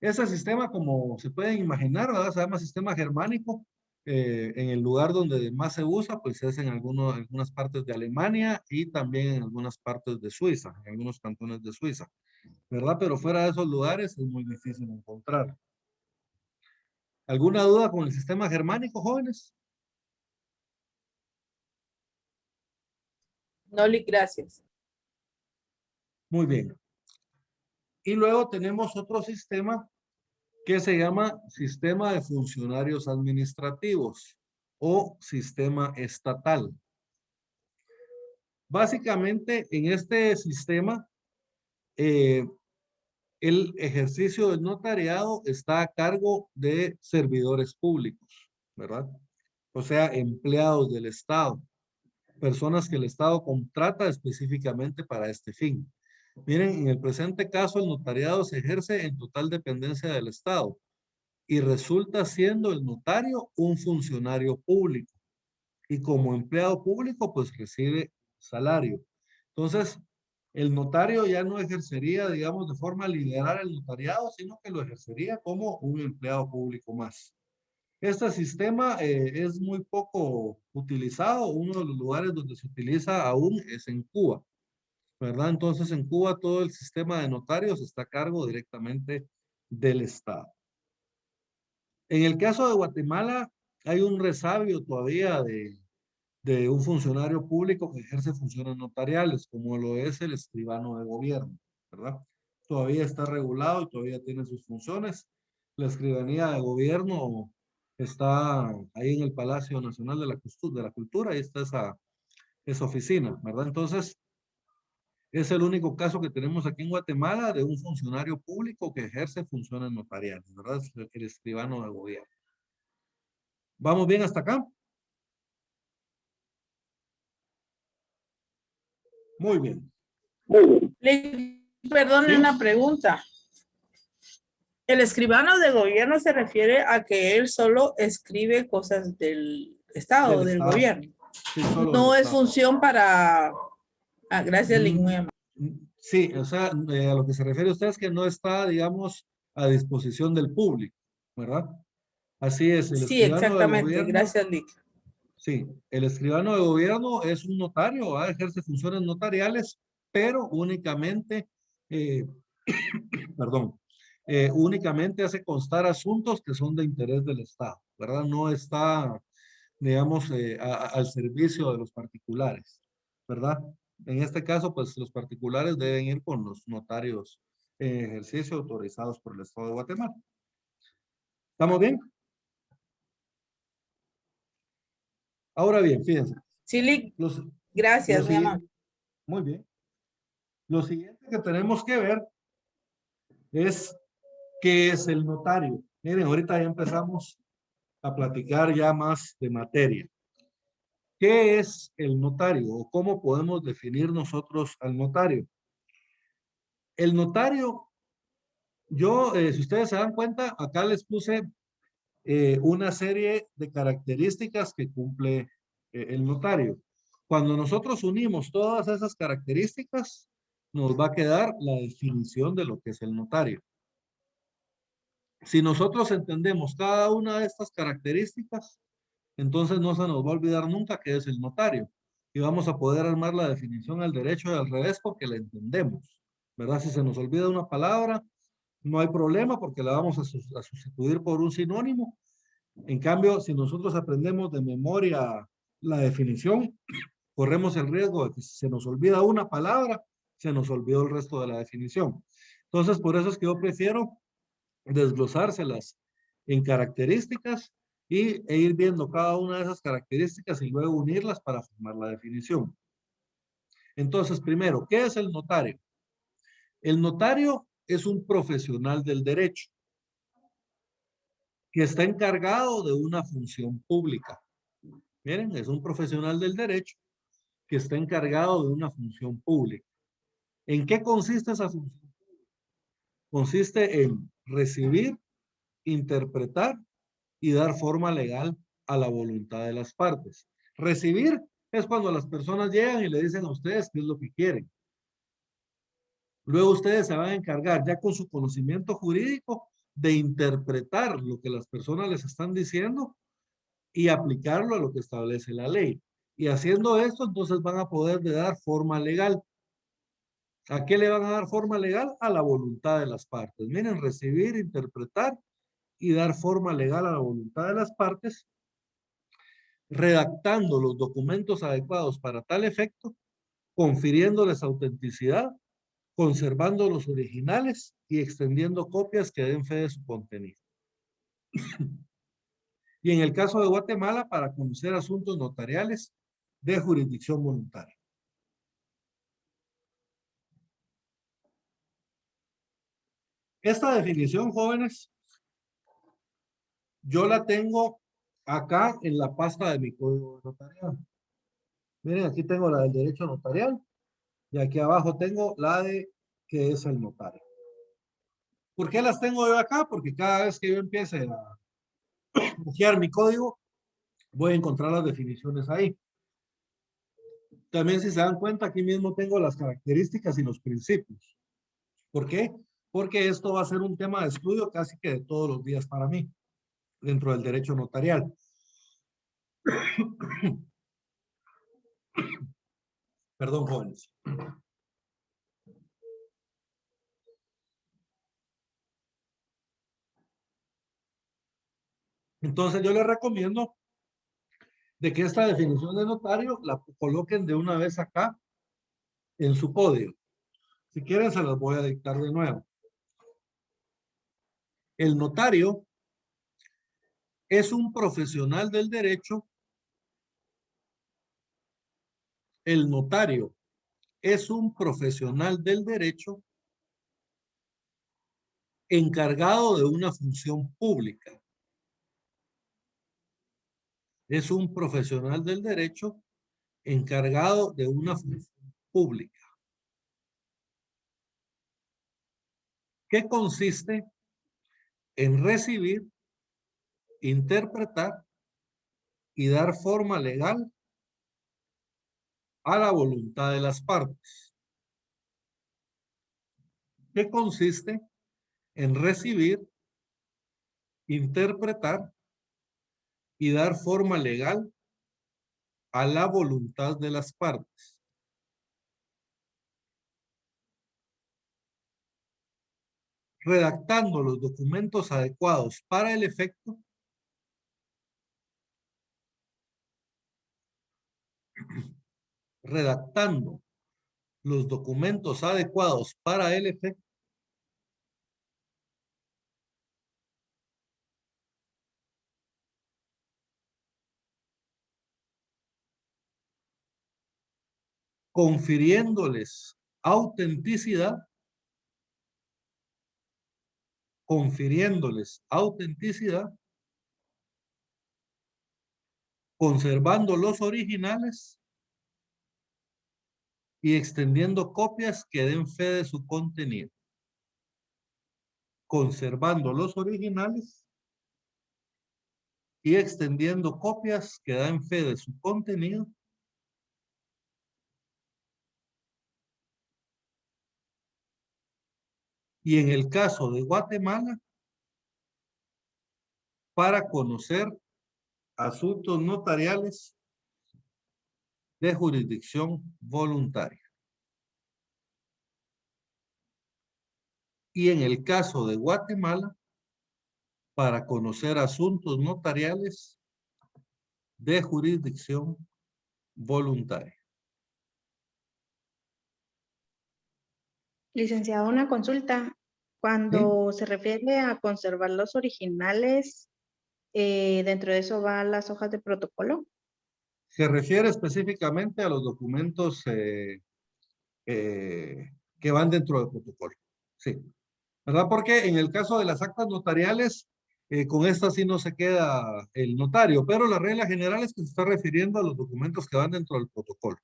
Ese sistema, como se pueden imaginar, ¿verdad? Se llama sistema germánico. En el lugar donde más se usa, pues es en algunas partes de Alemania y también en algunas partes de Suiza, en algunos cantones de Suiza, ¿verdad? Pero fuera de esos lugares es muy difícil encontrar. ¿Alguna duda con el sistema germánico, jóvenes? No, Lick, gracias. Muy bien. Y luego tenemos otro sistema que se llama sistema de funcionarios administrativos o sistema estatal. Básicamente, en este sistema, el ejercicio del notariado está a cargo de servidores públicos, ¿verdad? O sea, empleados del Estado, personas que el Estado contrata específicamente para este fin. Miren, en el presente caso, el notariado se ejerce en total dependencia del Estado y resulta siendo el notario un funcionario público y como empleado público pues recibe salario. Entonces, el notario ya no ejercería, digamos, de forma liberal el notariado, sino que lo ejercería como un empleado público más. Este sistema es muy poco utilizado. Uno de los lugares donde se utiliza aún es en Cuba, ¿verdad? Entonces, en Cuba todo el sistema de notarios está a cargo directamente del Estado. En el caso de Guatemala, hay un resabio todavía de un funcionario público que ejerce funciones notariales, como lo es el escribano de gobierno, ¿verdad? Todavía está regulado y todavía tiene sus funciones. La escribanía de gobierno está ahí en el Palacio Nacional de la Cultura, ahí está esa oficina, ¿verdad? Entonces, es el único caso que tenemos aquí en Guatemala de un funcionario público que ejerce funciones notariales, ¿verdad? Es el escribano de gobierno. ¿Vamos bien hasta acá? Muy bien. Perdone ¿Sí? una pregunta. El escribano de gobierno se refiere a que él solo escribe cosas del Estado, Del del Estado. gobierno. Sí, solo del No es Estado. función para... Ah, gracias, Lick, muy amable. Sí, o sea, a lo que se refiere usted es que no está, digamos, a disposición del público, ¿verdad? Así es, el Sí, escribano de exactamente. gobierno, Gracias, Lick. sí, el escribano de gobierno es un notario, ¿verdad? Ejerce funciones notariales, pero únicamente, eh, perdón, únicamente hace constar asuntos que son de interés del Estado, ¿verdad? No está, digamos, al servicio de los particulares, ¿verdad? En este caso, pues los particulares deben ir con los notarios en ejercicio autorizados por el Estado de Guatemala. ¿Estamos bien? Ahora bien, fíjense. Sí, Lick. Los, Gracias, los muy siguiente- amable. muy bien. Lo siguiente que tenemos que ver es qué es el notario. Miren, ahorita ya empezamos a platicar ya más de materia. ¿Qué es el notario o cómo podemos definir nosotros al notario? El notario, yo, si ustedes se dan cuenta, acá les puse una serie de características que cumple el notario. Cuando nosotros unimos todas esas características, nos va a quedar la definición de lo que es el notario. Si nosotros entendemos cada una de estas características, entonces no se nos va a olvidar nunca qué es el notario. Y vamos a poder armar la definición al derecho y al revés porque la entendemos, ¿verdad? Si se nos olvida una palabra, no hay problema porque la vamos a sustituir por un sinónimo. En cambio, si nosotros aprendemos de memoria la definición, corremos el riesgo de que si se nos olvida una palabra, se nos olvidó el resto de la definición. Entonces, por eso es que yo prefiero desglosárselas en características e ir viendo cada una de esas características y luego unirlas para formar la definición. Entonces, primero, ¿qué es el notario? El notario es un profesional del derecho que está encargado de una función pública. Miren, es un profesional del derecho que está encargado de una función pública. ¿En qué consiste esa función? Consiste en recibir, interpretar y dar forma legal a la voluntad de las partes. Recibir es cuando las personas llegan y le dicen a ustedes qué es lo que quieren. Luego ustedes se van a encargar ya con su conocimiento jurídico de interpretar lo que las personas les están diciendo y aplicarlo a lo que establece la ley. Y haciendo esto, entonces van a poder dar forma legal. ¿A qué le van a dar forma legal? A la voluntad de las partes. Miren, recibir, interpretar y dar forma legal a la voluntad de las partes, redactando los documentos adecuados para tal efecto, confiriéndoles autenticidad, conservando los originales y extendiendo copias que den fe de su contenido. Y en el caso de Guatemala, para conocer asuntos notariales de jurisdicción voluntaria. Esta definición, jóvenes, yo la tengo acá en la pasta de mi código de notarial. Miren, aquí tengo la del derecho notarial y aquí abajo tengo la de qué es el notario. ¿Por qué las tengo yo acá? Porque cada vez que yo empiece a bucear mi código, voy a encontrar las definiciones ahí. También si se dan cuenta, aquí mismo tengo las características y los principios. ¿Por qué? Porque esto va a ser un tema de estudio casi que de todos los días para mí, dentro del derecho notarial. Perdón, jóvenes. Entonces yo les recomiendo de que esta definición de notario la coloquen de una vez acá en su podio. Si quieren se las voy a dictar de nuevo. El notario es un profesional del derecho. El notario es un profesional del derecho encargado de una función pública. Es un profesional del derecho encargado de una función pública. ¿Qué consiste en recibir, interpretar y dar forma legal a la voluntad de las partes? ¿Qué consiste en recibir, interpretar y dar forma legal a la voluntad de las partes? Redactando los documentos adecuados para el efecto, redactando los documentos adecuados para el efecto, confiriéndoles autenticidad, conservando los originales y extendiendo copias que den fe de su contenido. Conservando los originales y extendiendo copias que dan fe de su contenido. Y en el caso de Guatemala, para conocer asuntos notariales de jurisdicción voluntaria. Y en el caso de Guatemala, para conocer asuntos notariales de jurisdicción voluntaria. Licenciado, una consulta. Cuando se refiere a conservar los originales, dentro de eso van las hojas de protocolo. Se refiere específicamente a los documentos que van dentro del protocolo. Sí. ¿Verdad? Porque en el caso de las actas notariales, con esta sí no se queda el notario, pero la regla general es que se está refiriendo a los documentos que van dentro del protocolo.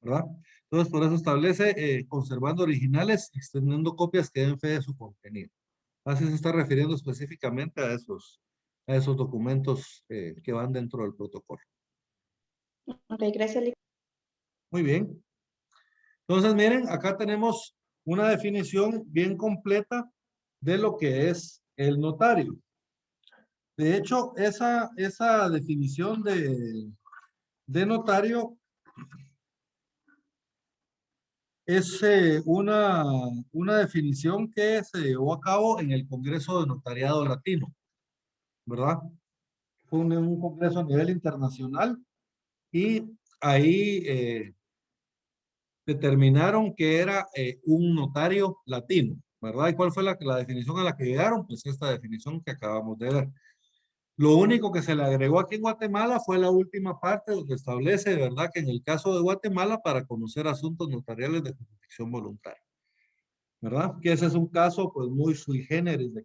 ¿Verdad? Entonces, por eso establece conservando originales, extendiendo copias que den fe de su contenido. Así se está refiriendo específicamente a esos documentos que van dentro del protocolo. Ok, gracias. Muy bien. Entonces, miren, acá tenemos una definición bien completa de lo que es el notario. De hecho, esa definición de notario es una definición que se llevó a cabo en el Congreso de Notariado Latino, ¿verdad? Fue un congreso a nivel internacional y ahí determinaron que era un notario latino, ¿verdad? ¿Y cuál fue la definición a la que llegaron? Pues esta definición que acabamos de ver. Lo único que se le agregó aquí en Guatemala fue la última parte donde establece, ¿verdad?, que en el caso de Guatemala para conocer asuntos notariales de jurisdicción voluntaria, ¿verdad? Que ese es un caso pues muy sui generis de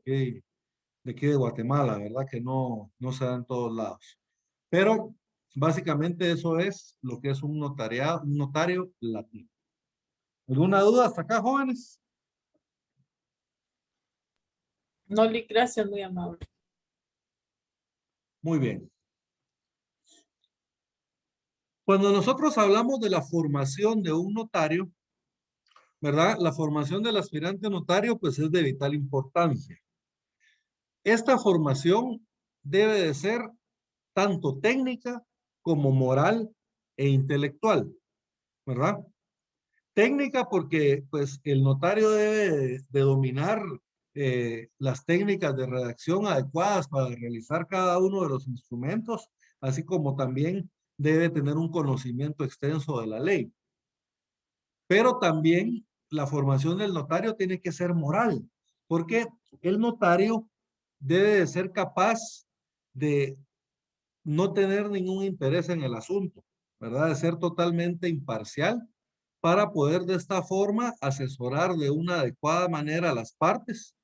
aquí de Guatemala, ¿verdad? Que no se da en todos lados. Pero básicamente eso es lo que es un notario latino. ¿Alguna duda hasta acá, jóvenes? No, gracias, muy amable. Muy bien. Cuando nosotros hablamos de la formación de un notario, ¿verdad? La formación del aspirante notario, pues es de vital importancia. Esta formación debe de ser tanto técnica como moral e intelectual, ¿verdad? Técnica porque, pues, el notario debe de dominar las técnicas de redacción adecuadas para realizar cada uno de los instrumentos, así como también debe tener un conocimiento extenso de la ley. Pero también la formación del notario tiene que ser moral, porque el notario debe de ser capaz de no tener ningún interés en el asunto, ¿verdad? De ser totalmente imparcial para poder de esta forma asesorar de una adecuada manera a las partes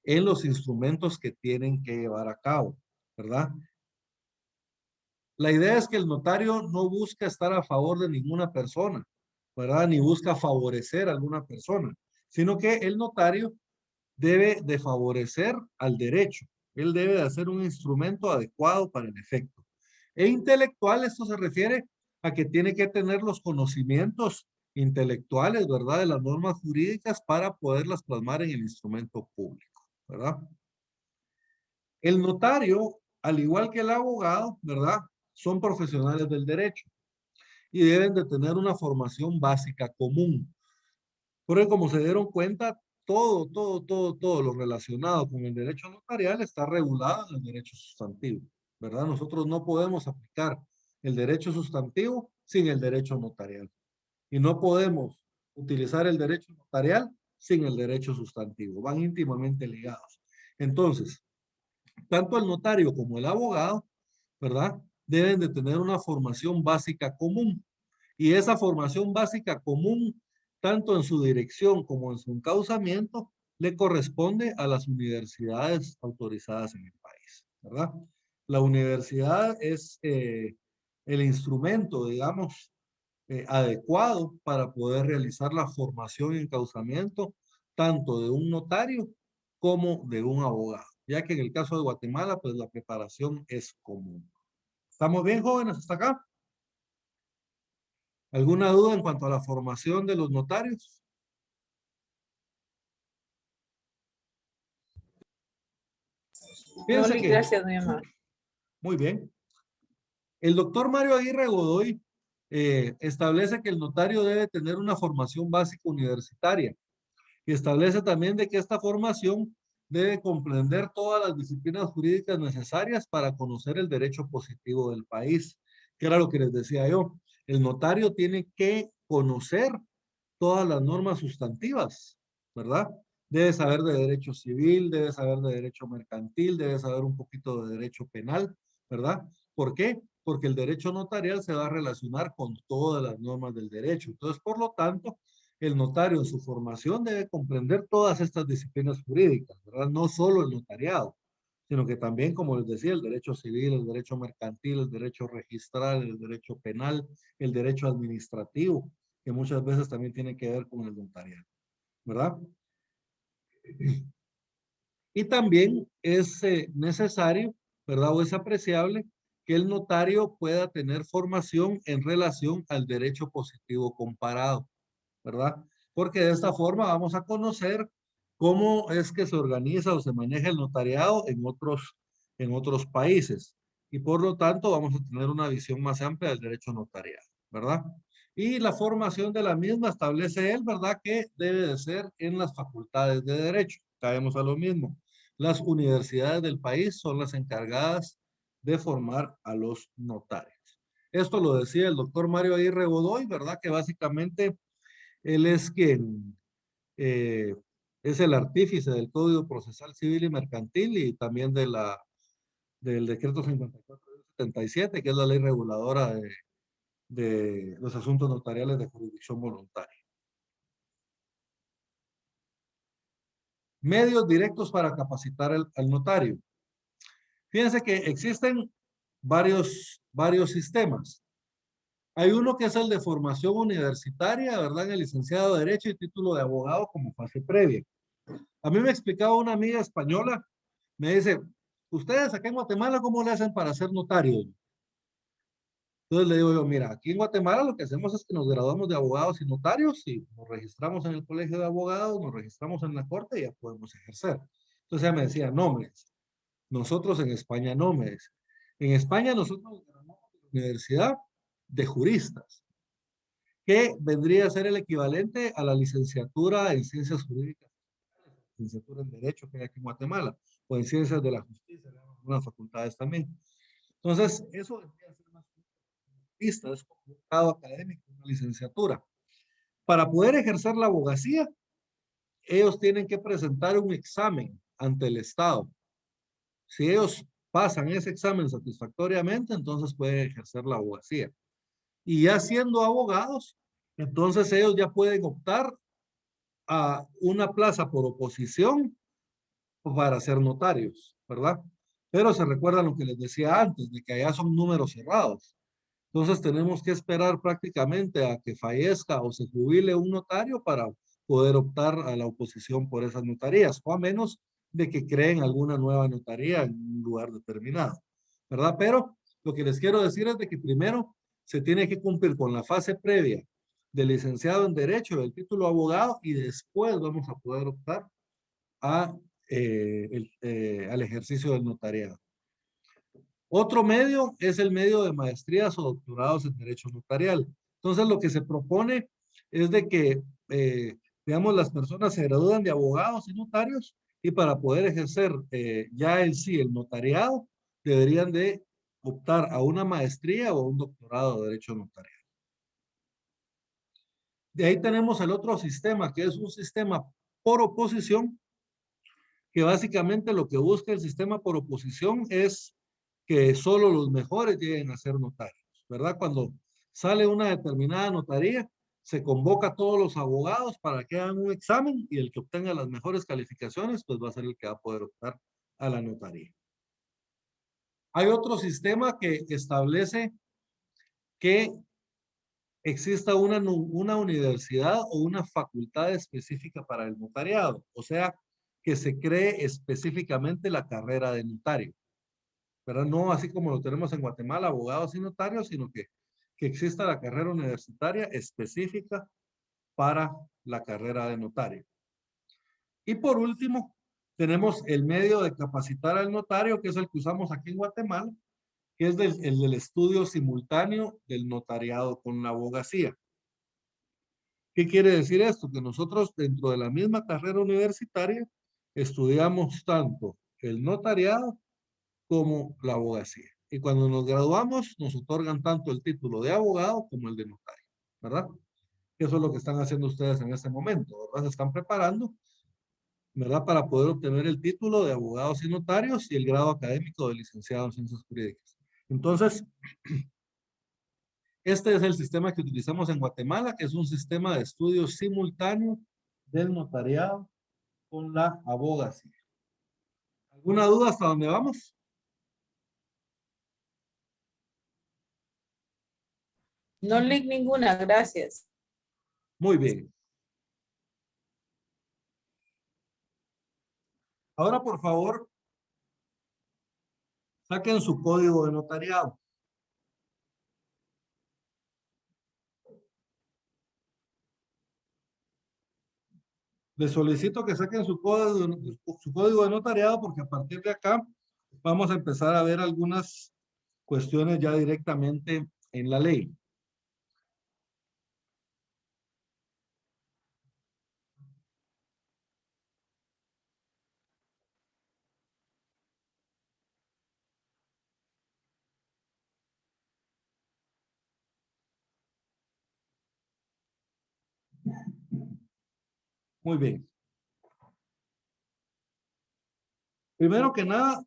en los instrumentos que tienen que llevar a cabo, ¿verdad? La idea es que el notario no busca estar a favor de ninguna persona, ¿verdad? Ni busca favorecer a alguna persona, sino que el notario debe de favorecer al derecho. Él debe de hacer un instrumento adecuado para el efecto. E intelectual, esto se refiere a que tiene que tener los conocimientos intelectuales, ¿verdad? De las normas jurídicas para poderlas plasmar en el instrumento público, ¿verdad? El notario, al igual que el abogado, ¿verdad? Son profesionales del derecho y deben de tener una formación básica común. Porque como se dieron cuenta, todo lo relacionado con el derecho notarial está regulado en el derecho sustantivo, ¿verdad? Nosotros no podemos aplicar el derecho sustantivo sin el derecho notarial. Y no podemos utilizar el derecho notarial sin el derecho sustantivo. Van íntimamente ligados. Entonces, tanto el notario como el abogado, ¿verdad? Deben de tener una formación básica común. Y esa formación básica común, tanto en su dirección como en su encauzamiento, le corresponde a las universidades autorizadas en el país, ¿verdad? La universidad es el instrumento, digamos, adecuado para poder realizar la formación y encauzamiento tanto de un notario como de un abogado, ya que en el caso de Guatemala, pues la preparación es común. ¿Estamos bien, jóvenes, hasta acá? ¿Alguna duda en cuanto a la formación de los notarios? No, Fíjense que, gracias, mi amor. muy bien. El doctor Mario Aguirre Godoy establece que el notario debe tener una formación básica universitaria y establece también de que esta formación debe comprender todas las disciplinas jurídicas necesarias para conocer el derecho positivo del país, que era lo que les decía yo. El notario tiene que conocer todas las normas sustantivas, ¿verdad? Debe saber de derecho civil, debe saber de derecho mercantil, debe saber un poquito de derecho penal, ¿verdad? ¿Por qué? Porque el derecho notarial se va a relacionar con todas las normas del derecho. Entonces, por lo tanto, el notario en su formación debe comprender todas estas disciplinas jurídicas, ¿verdad? No solo el notariado, sino que también, como les decía, el derecho civil, el derecho mercantil, el derecho registral, el derecho penal, el derecho administrativo, que muchas veces también tiene que ver con el notariado, ¿verdad? Y también es necesario, ¿verdad? O es apreciable que el notario pueda tener formación en relación al derecho positivo comparado, ¿verdad? Porque de esta forma vamos a conocer cómo es que se organiza o se maneja el notariado en otros países. Y por lo tanto vamos a tener una visión más amplia del derecho notarial, ¿verdad? Y la formación de la misma establece él, ¿verdad? Que debe de ser en las facultades de derecho. Caemos a lo mismo. Las universidades del país son las encargadas de formar a los notarios. Esto lo decía el doctor Mario Aguirre Godoy, ¿verdad? Que básicamente él es quien es el artífice del Código Procesal Civil y Mercantil y también del Decreto 5477, que es la ley reguladora de los asuntos notariales de jurisdicción voluntaria. Medios directos para capacitar al notario. Fíjense que existen varios sistemas. Hay uno que es el de formación universitaria, ¿verdad? En el licenciado de Derecho y título de abogado como fase previa. A mí me explicaba una amiga española, me dice, ustedes acá en Guatemala, ¿cómo le hacen para ser notarios? Entonces le digo yo, mira, aquí en Guatemala lo que hacemos es que nos graduamos de abogados y notarios y nos registramos en el colegio de abogados, nos registramos en la corte y ya podemos ejercer. Entonces ella me decía, no, me dice, nosotros en España no, me dice. En España nosotros nos graduamos de la Universidad de Juristas, que vendría a ser el equivalente a la licenciatura en Ciencias Jurídicas licenciatura en Derecho que hay aquí en Guatemala, o en Ciencias de la Justicia, en algunas facultades también. Entonces, eso debería ser más pista, es como un grado académico, una licenciatura. Para poder ejercer la abogacía, ellos tienen que presentar un examen ante el Estado. Si ellos pasan ese examen satisfactoriamente, entonces pueden ejercer la abogacía. Y ya siendo abogados, entonces ellos ya pueden optar a una plaza por oposición para ser notarios, ¿verdad? Pero se recuerdan lo que les decía antes, de que allá son números cerrados. Entonces tenemos que esperar prácticamente a que fallezca o se jubile un notario para poder optar a la oposición por esas notarías, o a menos de que creen alguna nueva notaría en un lugar determinado, ¿verdad? Pero lo que les quiero decir es de que primero se tiene que cumplir con la fase previa de licenciado en Derecho, del título de abogado, y después vamos a poder optar a, al ejercicio del notariado. Otro medio es el medio de maestrías o doctorados en Derecho Notarial. Entonces, lo que se propone es de que, digamos, las personas se gradúan de abogados y notarios y para poder ejercer ya en sí el notariado, deberían de optar a una maestría o un doctorado de Derecho Notarial. De ahí tenemos el otro sistema, que es un sistema por oposición, que básicamente lo que busca el sistema por oposición es que solo los mejores lleguen a ser notarios, ¿verdad? Cuando sale una determinada notaría, se convoca a todos los abogados para que hagan un examen y el que obtenga las mejores calificaciones, pues va a ser el que va a poder optar a la notaría. Hay otro sistema que establece que exista una universidad o una facultad específica para el notariado, o sea, que se cree específicamente la carrera de notario, ¿verdad? No así como lo tenemos en Guatemala, abogados y notarios, sino que exista la carrera universitaria específica para la carrera de notario. Y por último, tenemos el medio de capacitar al notario, que es el que usamos aquí en Guatemala, que es el del estudio simultáneo del notariado con la abogacía. ¿Qué quiere decir esto? Que nosotros dentro de la misma carrera universitaria estudiamos tanto el notariado como la abogacía. Y cuando nos graduamos nos otorgan tanto el título de abogado como el de notario, ¿verdad? Eso es lo que están haciendo ustedes en este momento, ¿verdad? Se están preparando, ¿verdad? Para poder obtener el título de abogados y notarios y el grado académico de licenciado en ciencias jurídicas. Entonces, este es el sistema que utilizamos en Guatemala, que es un sistema de estudio simultáneo del notariado con la abogacía. ¿Alguna duda hasta dónde vamos? No link ninguna, gracias. Muy bien. Ahora, por favor, saquen su código de notariado. Les solicito que saquen su código de notariado porque a partir de acá vamos a empezar a ver algunas cuestiones ya directamente en la ley. Muy bien. Primero que nada,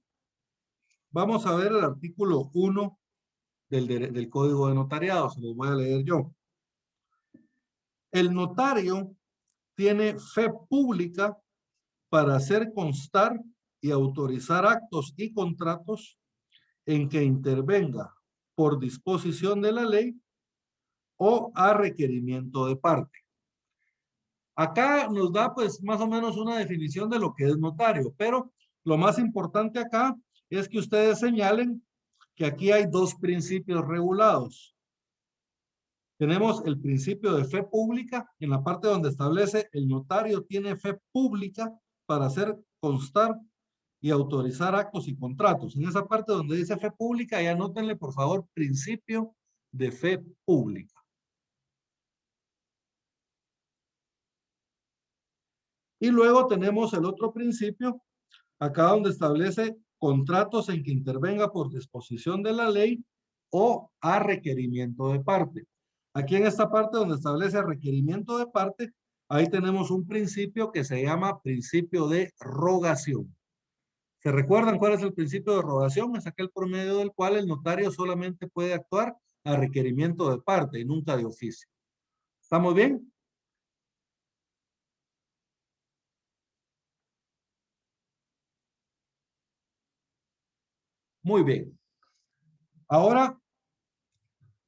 vamos a ver el artículo 1 del Código de Notariado. Se los voy a leer yo. El notario tiene fe pública para hacer constar y autorizar actos y contratos en que intervenga por disposición de la ley o a requerimiento de parte. Acá nos da pues más o menos una definición de lo que es notario, pero lo más importante acá es que ustedes señalen que aquí hay dos principios regulados. Tenemos el principio de fe pública en la parte donde establece el notario tiene fe pública para hacer constar y autorizar actos y contratos. En esa parte donde dice fe pública, y anótenle por favor principio de fe pública. Y luego tenemos el otro principio, acá donde establece contratos en que intervenga por disposición de la ley o a requerimiento de parte. Aquí en esta parte donde establece requerimiento de parte, ahí tenemos un principio que se llama principio de rogación. ¿Se recuerdan cuál es el principio de rogación? Es aquel por medio del cual el notario solamente puede actuar a requerimiento de parte y nunca de oficio. ¿Estamos bien? Muy bien. Ahora,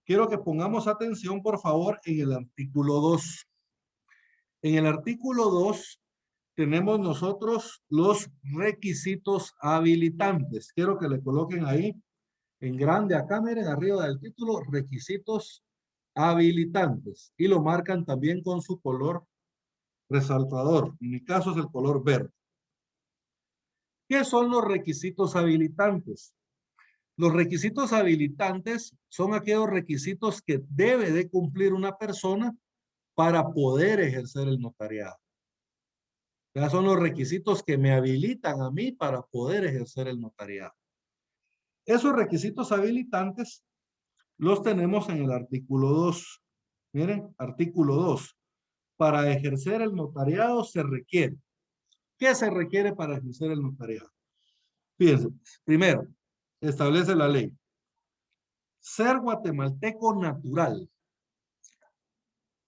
quiero que pongamos atención, por favor, en el artículo 2. En el artículo 2 tenemos nosotros los requisitos habilitantes. Quiero que le coloquen ahí en grande acá, miren, arriba del título, requisitos habilitantes. Y lo marcan también con su color resaltador. En mi caso es el color verde. ¿Qué son los requisitos habilitantes? Los requisitos habilitantes son aquellos requisitos que debe de cumplir una persona para poder ejercer el notariado. Ya son los requisitos que me habilitan a mí para poder ejercer el notariado. Esos requisitos habilitantes los tenemos en el artículo 2. Miren, artículo 2. Para ejercer el notariado se requiere. ¿Qué se requiere para ejercer el notariado? Fíjense, primero, establece la ley. Ser guatemalteco natural.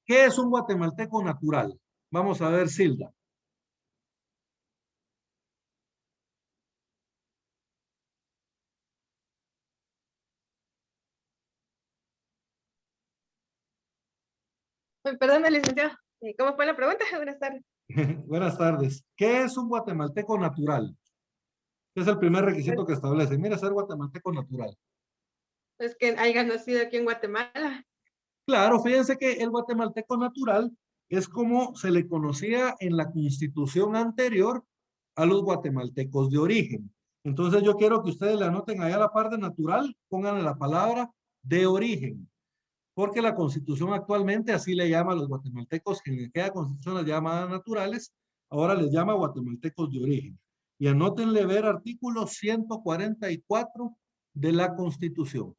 ¿Qué es un guatemalteco natural? Vamos a ver, Silda. Perdón, licenciado. ¿Cómo fue la pregunta? Buenas tardes. Buenas tardes. ¿Qué es un guatemalteco natural? Es el primer requisito que establece. Mira, ser guatemalteco natural. Es que haya nacido aquí en Guatemala. Claro, fíjense que el guatemalteco natural es como se le conocía en la constitución anterior a los guatemaltecos de origen. Entonces yo quiero que ustedes le anoten allá la parte natural, pónganle la palabra de origen, porque la constitución actualmente así le llama a los guatemaltecos, que en aquella constitución les llama naturales, ahora les llama guatemaltecos de origen. Y anótenle ver artículo 144 de la constitución.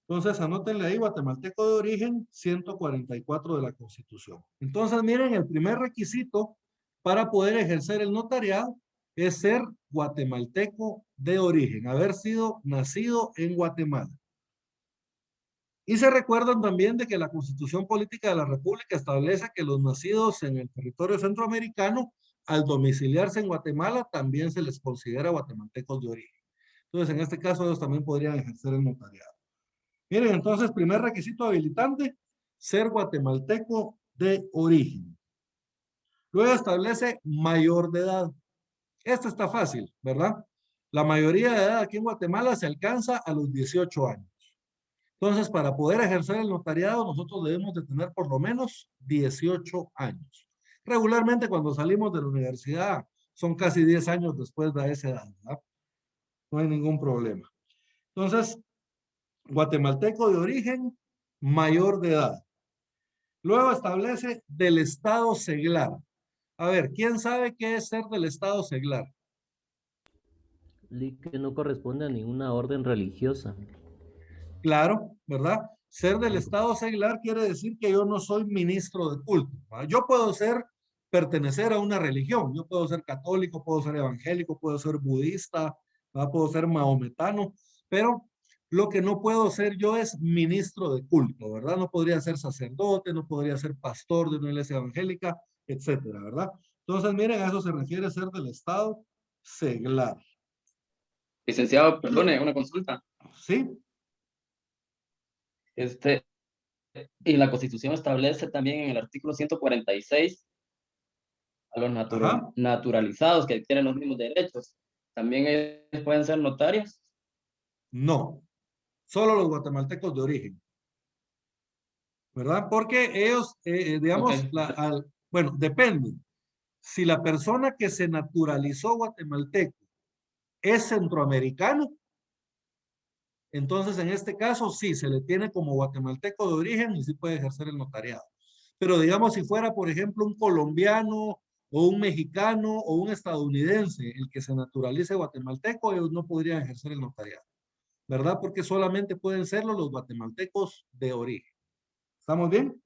Entonces, anótenle ahí, guatemalteco de origen, 144 de la Constitución. Entonces, miren, el primer requisito para poder ejercer el notariado es ser guatemalteco de origen, haber sido nacido en Guatemala. Y se recuerdan también de que la Constitución Política de la República establece que los nacidos en el territorio centroamericano, al domiciliarse en Guatemala, también se les considera guatemaltecos de origen. Entonces, en este caso, ellos también podrían ejercer el notariado. Miren, entonces, primer requisito habilitante, ser guatemalteco de origen. Luego establece mayor de edad. Esto está fácil, ¿verdad? La mayoría de edad aquí en Guatemala se alcanza a los 18 años. Entonces, para poder ejercer el notariado, nosotros debemos de tener por lo menos 18 años. Regularmente, cuando salimos de la universidad, son casi 10 años después de esa edad, ¿verdad? No hay ningún problema. Entonces, guatemalteco de origen, mayor de edad. Luego establece del estado seglar. A ver, ¿quién sabe qué es ser del estado seglar? Que no corresponde a ninguna orden religiosa. Claro, ¿verdad? Ser del estado seglar quiere decir que yo no soy ministro de culto, ¿verdad? Yo puedo pertenecer a una religión. Yo puedo ser católico, puedo ser evangélico, puedo ser budista, ¿verdad? Puedo ser mahometano, pero lo que no puedo ser yo es ministro de culto, ¿verdad? No podría ser sacerdote, no podría ser pastor de una iglesia evangélica, etcétera, ¿verdad? Entonces, miren, a eso se refiere ser del estado seglar. Licenciado, perdone, una consulta. ¿Sí? Y la Constitución establece también en el artículo 146 a los naturalizados que tienen los mismos derechos. ¿También ellos pueden ser notarios? No, solo los guatemaltecos de origen, ¿verdad? Porque ellos, digamos, Okay. bueno, depende. Si la persona que se naturalizó guatemalteco es centroamericano, entonces en este caso sí, se le tiene como guatemalteco de origen y sí puede ejercer el notariado. Pero digamos, si fuera, por ejemplo, un colombiano o un mexicano o un estadounidense el que se naturalice guatemalteco, ellos no podrían ejercer el notariado, ¿verdad? Porque solamente pueden serlo los guatemaltecos de origen. ¿Estamos bien?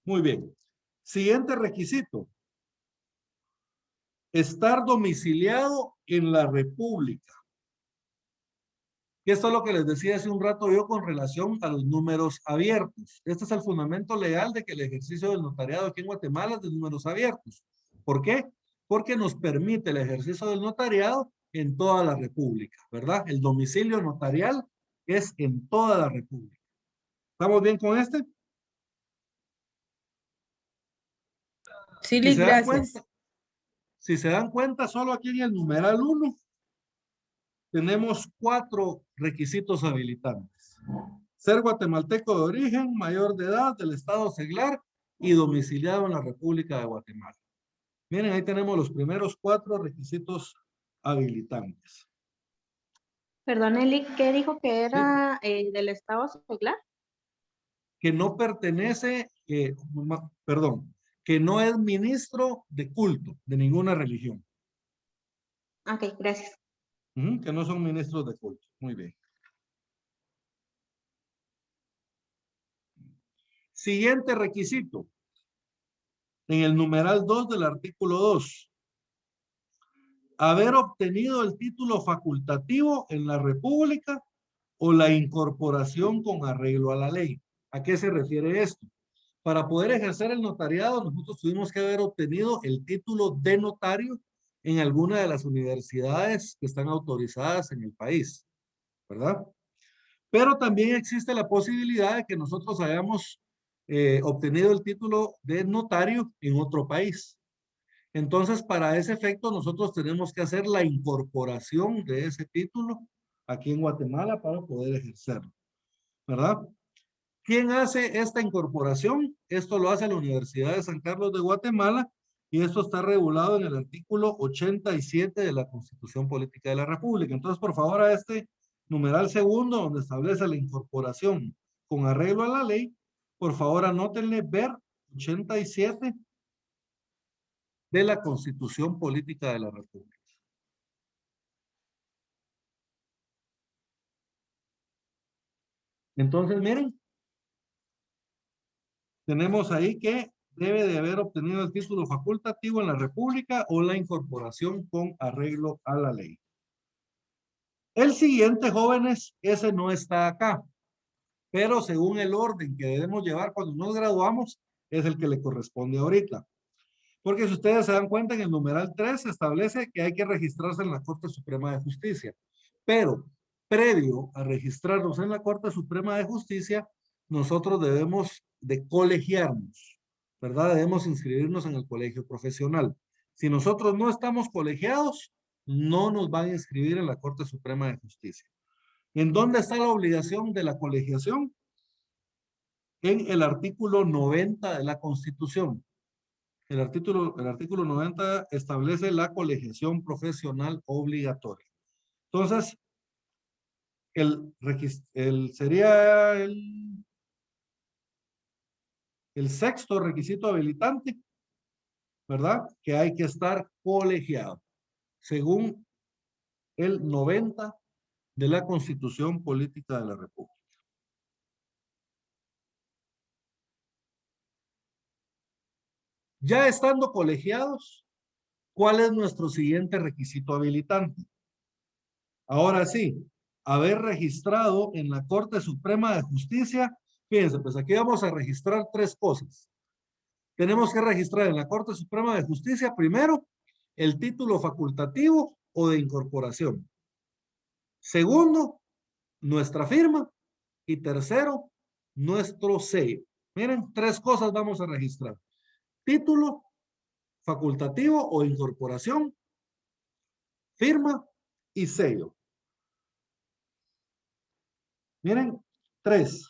Muy bien. Siguiente requisito. Estar domiciliado en la República. Y esto es lo que les decía hace un rato yo con relación a los números abiertos. Este es el fundamento legal de que el ejercicio del notariado aquí en Guatemala es de números abiertos. ¿Por qué? Porque nos permite el ejercicio del notariado en toda la República, ¿verdad? El domicilio notarial es en toda la República. ¿Estamos bien con este? Sí, Si se dan gracias. cuenta, si se dan cuenta, solo aquí en el numeral 1 tenemos 4 requisitos habilitantes. Ser guatemalteco de origen, mayor de edad, del estado seglar y domiciliado en la República de Guatemala. Miren, ahí tenemos los primeros 4 requisitos habilitantes. Perdón, Eli, ¿qué dijo que era del estado seglar? Que no pertenece, perdón, que no es ministro de culto de ninguna religión. Ok, gracias. Que no son ministros de culto. Muy bien. Siguiente requisito. En el numeral 2 del artículo 2. Haber obtenido el título facultativo en la República o la incorporación con arreglo a la ley. ¿A qué se refiere esto? Para poder ejercer el notariado, nosotros tuvimos que haber obtenido el título de notario en alguna de las universidades que están autorizadas en el país, ¿verdad? Pero también existe la posibilidad de que nosotros hayamos obtenido el título de notario en otro país. Entonces, para ese efecto, nosotros tenemos que hacer la incorporación de ese título aquí en Guatemala para poder ejercerlo, ¿verdad? ¿Quién hace esta incorporación? Esto lo hace la Universidad de San Carlos de Guatemala y esto está regulado en el artículo 87 de la Constitución Política de la República. Entonces, por favor, a este numeral segundo, donde establece la incorporación con arreglo a la ley, por favor, anótenle ver 87 de la Constitución Política de la República. Entonces, miren, tenemos ahí que debe de haber obtenido el título facultativo en la República o la incorporación con arreglo a la ley. El siguiente, jóvenes, ese no está acá, pero según el orden que debemos llevar cuando nos graduamos, es el que le corresponde ahorita. Porque si ustedes se dan cuenta, en el numeral 3 se establece que hay que registrarse en la Corte Suprema de Justicia. Pero, previo a registrarnos en la Corte Suprema de Justicia, nosotros debemos de colegiarnos, ¿verdad? Debemos inscribirnos en el colegio profesional. Si nosotros no estamos colegiados, no nos van a inscribir en la Corte Suprema de Justicia. ¿En dónde está la obligación de la colegiación? En el artículo 90 de la Constitución. El artículo 90 establece la colegiación profesional obligatoria. Entonces, sería el sexto requisito habilitante, ¿verdad? Que hay que estar colegiado, según el 90 de la Constitución Política de la República. Ya estando colegiados, ¿cuál es nuestro siguiente requisito habilitante? Ahora sí, haber registrado en la Corte Suprema de Justicia. Fíjense, pues aquí vamos a registrar 3 cosas. Tenemos que registrar en la Corte Suprema de Justicia, primero, el título facultativo o de incorporación. Segundo, nuestra firma. Y tercero, nuestro sello. Miren, 3 cosas vamos a registrar. Título facultativo o incorporación, firma y sello. Miren, 3.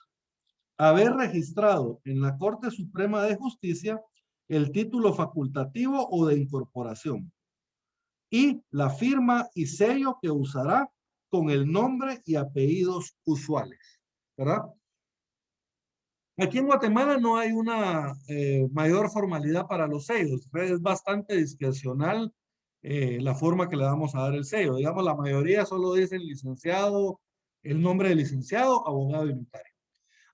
Haber registrado en la Corte Suprema de Justicia el título facultativo o de incorporación y la firma y sello que usará con el nombre y apellidos usuales, ¿verdad? Aquí en Guatemala no hay una mayor formalidad para los sellos. Es bastante discrecional la forma que le vamos a dar el sello. Digamos, la mayoría solo dicen licenciado, el nombre de licenciado, abogado y notario.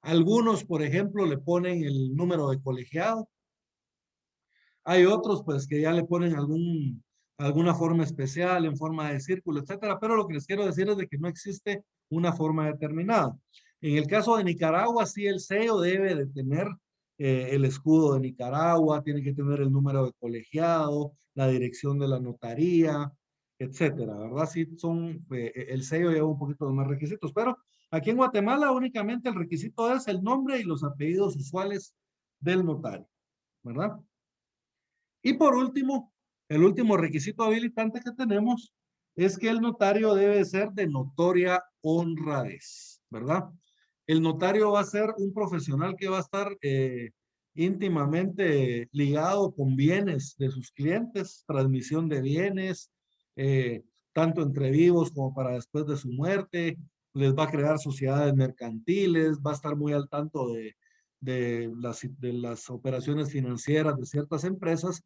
Algunos, por ejemplo, le ponen el número de colegiado. Hay otros, pues, que ya le ponen alguna forma especial, en forma de círculo, etcétera. Pero lo que les quiero decir es de que no existe una forma determinada. En el caso de Nicaragua, sí, el sello debe de tener el escudo de Nicaragua, tiene que tener el número de colegiado, la dirección de la notaría, etcétera, ¿verdad? Sí, el sello lleva un poquito de más requisitos, pero aquí en Guatemala únicamente el requisito es el nombre y los apellidos usuales del notario, ¿verdad? Y por último, el último requisito habilitante que tenemos es que el notario debe ser de notoria honradez, ¿verdad? El notario va a ser un profesional que va a estar íntimamente ligado con bienes de sus clientes, transmisión de bienes, tanto entre vivos como para después de su muerte, les va a crear sociedades mercantiles, va a estar muy al tanto de las operaciones financieras de ciertas empresas.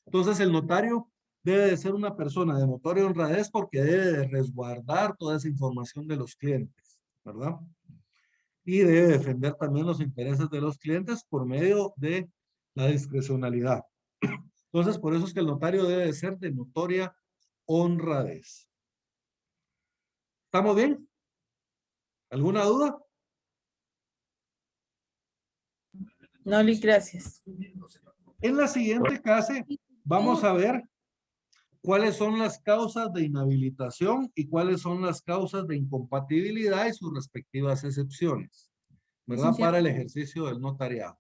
Entonces el notario debe de ser una persona de notoria honradez porque debe de resguardar toda esa información de los clientes, ¿verdad? Y debe defender también los intereses de los clientes por medio de la discrecionalidad. Entonces, por eso es que el notario debe de ser de notoria honradez. ¿Estamos bien? ¿Alguna duda? No, Lick, gracias. En la siguiente clase vamos a ver cuáles son las causas de inhabilitación y cuáles son las causas de incompatibilidad y sus respectivas excepciones, ¿verdad? Licenciado. Para el ejercicio del notariado.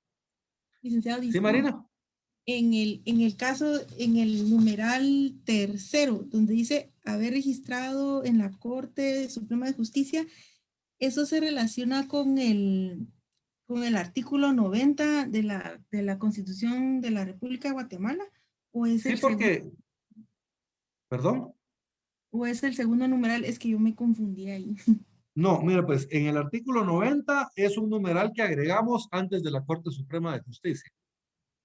Licenciado, ¿Sí, disculpe. Marina? En el caso, en el numeral tercero, donde dice haber registrado en la Corte Suprema de Justicia, ¿eso se relaciona con el artículo 90 de la Constitución de la República de Guatemala? ¿O es Sí, el porque... ¿Perdón? ¿O es el segundo numeral? Es que yo me confundí ahí. No, mira, pues en el artículo 90 es un numeral que agregamos antes de la Corte Suprema de Justicia.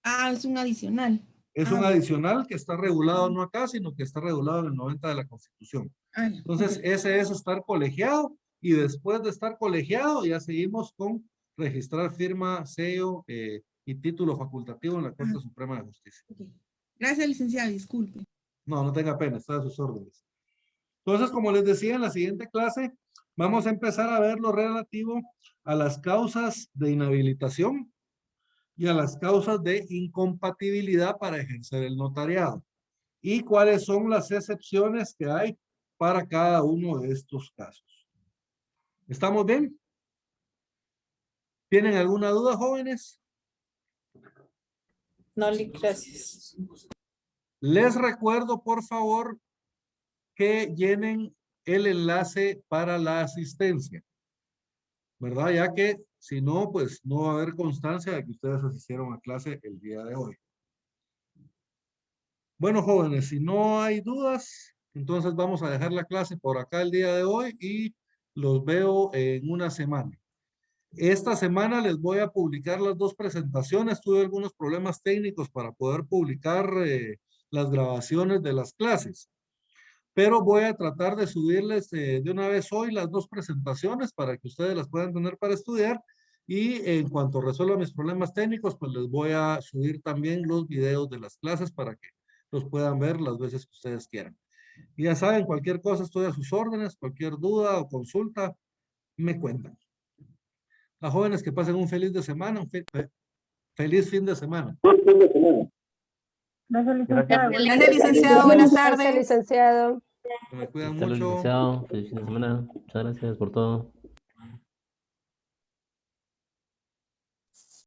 Ah, es un adicional. Es un adicional que está regulado no acá, sino que está regulado en el 90 de la Constitución. Entonces, ese es estar colegiado y después de estar colegiado ya seguimos con registrar firma, sello y título facultativo en la Corte Suprema de Justicia. Gracias, licenciada, disculpe. No, no tenga pena, está a sus órdenes. Entonces, como les decía, en la siguiente clase vamos a empezar a ver lo relativo a las causas de inhabilitación y a las causas de incompatibilidad para ejercer el notariado y cuáles son las excepciones que hay para cada uno de estos casos. ¿Estamos bien? ¿Tienen alguna duda, jóvenes? No, Lick, gracias. Les recuerdo, por favor, que llenen el enlace para la asistencia, ¿verdad? Ya que si no, pues no va a haber constancia de que ustedes asistieron a clase el día de hoy. Bueno, jóvenes, si no hay dudas, entonces vamos a dejar la clase por acá el día de hoy y los veo en una semana. Esta semana les voy a publicar las dos presentaciones. Tuve algunos problemas técnicos para poder publicar las grabaciones de las clases, pero voy a tratar de subirles de una vez hoy las dos presentaciones para que ustedes las puedan tener para estudiar y en cuanto resuelva mis problemas técnicos, pues les voy a subir también los videos de las clases para que los puedan ver las veces que ustedes quieran. Y ya saben, cualquier cosa estoy a sus órdenes, cualquier duda o consulta, me cuentan. A jóvenes que pasen un feliz de semana, feliz fin de semana. Gracias, licenciado. Gracias, licenciado. Buenas tardes. Gracias, licenciado. Que me cuidan Hasta luego, mucho. licenciado. Feliz fin de semana. Muchas gracias por todo.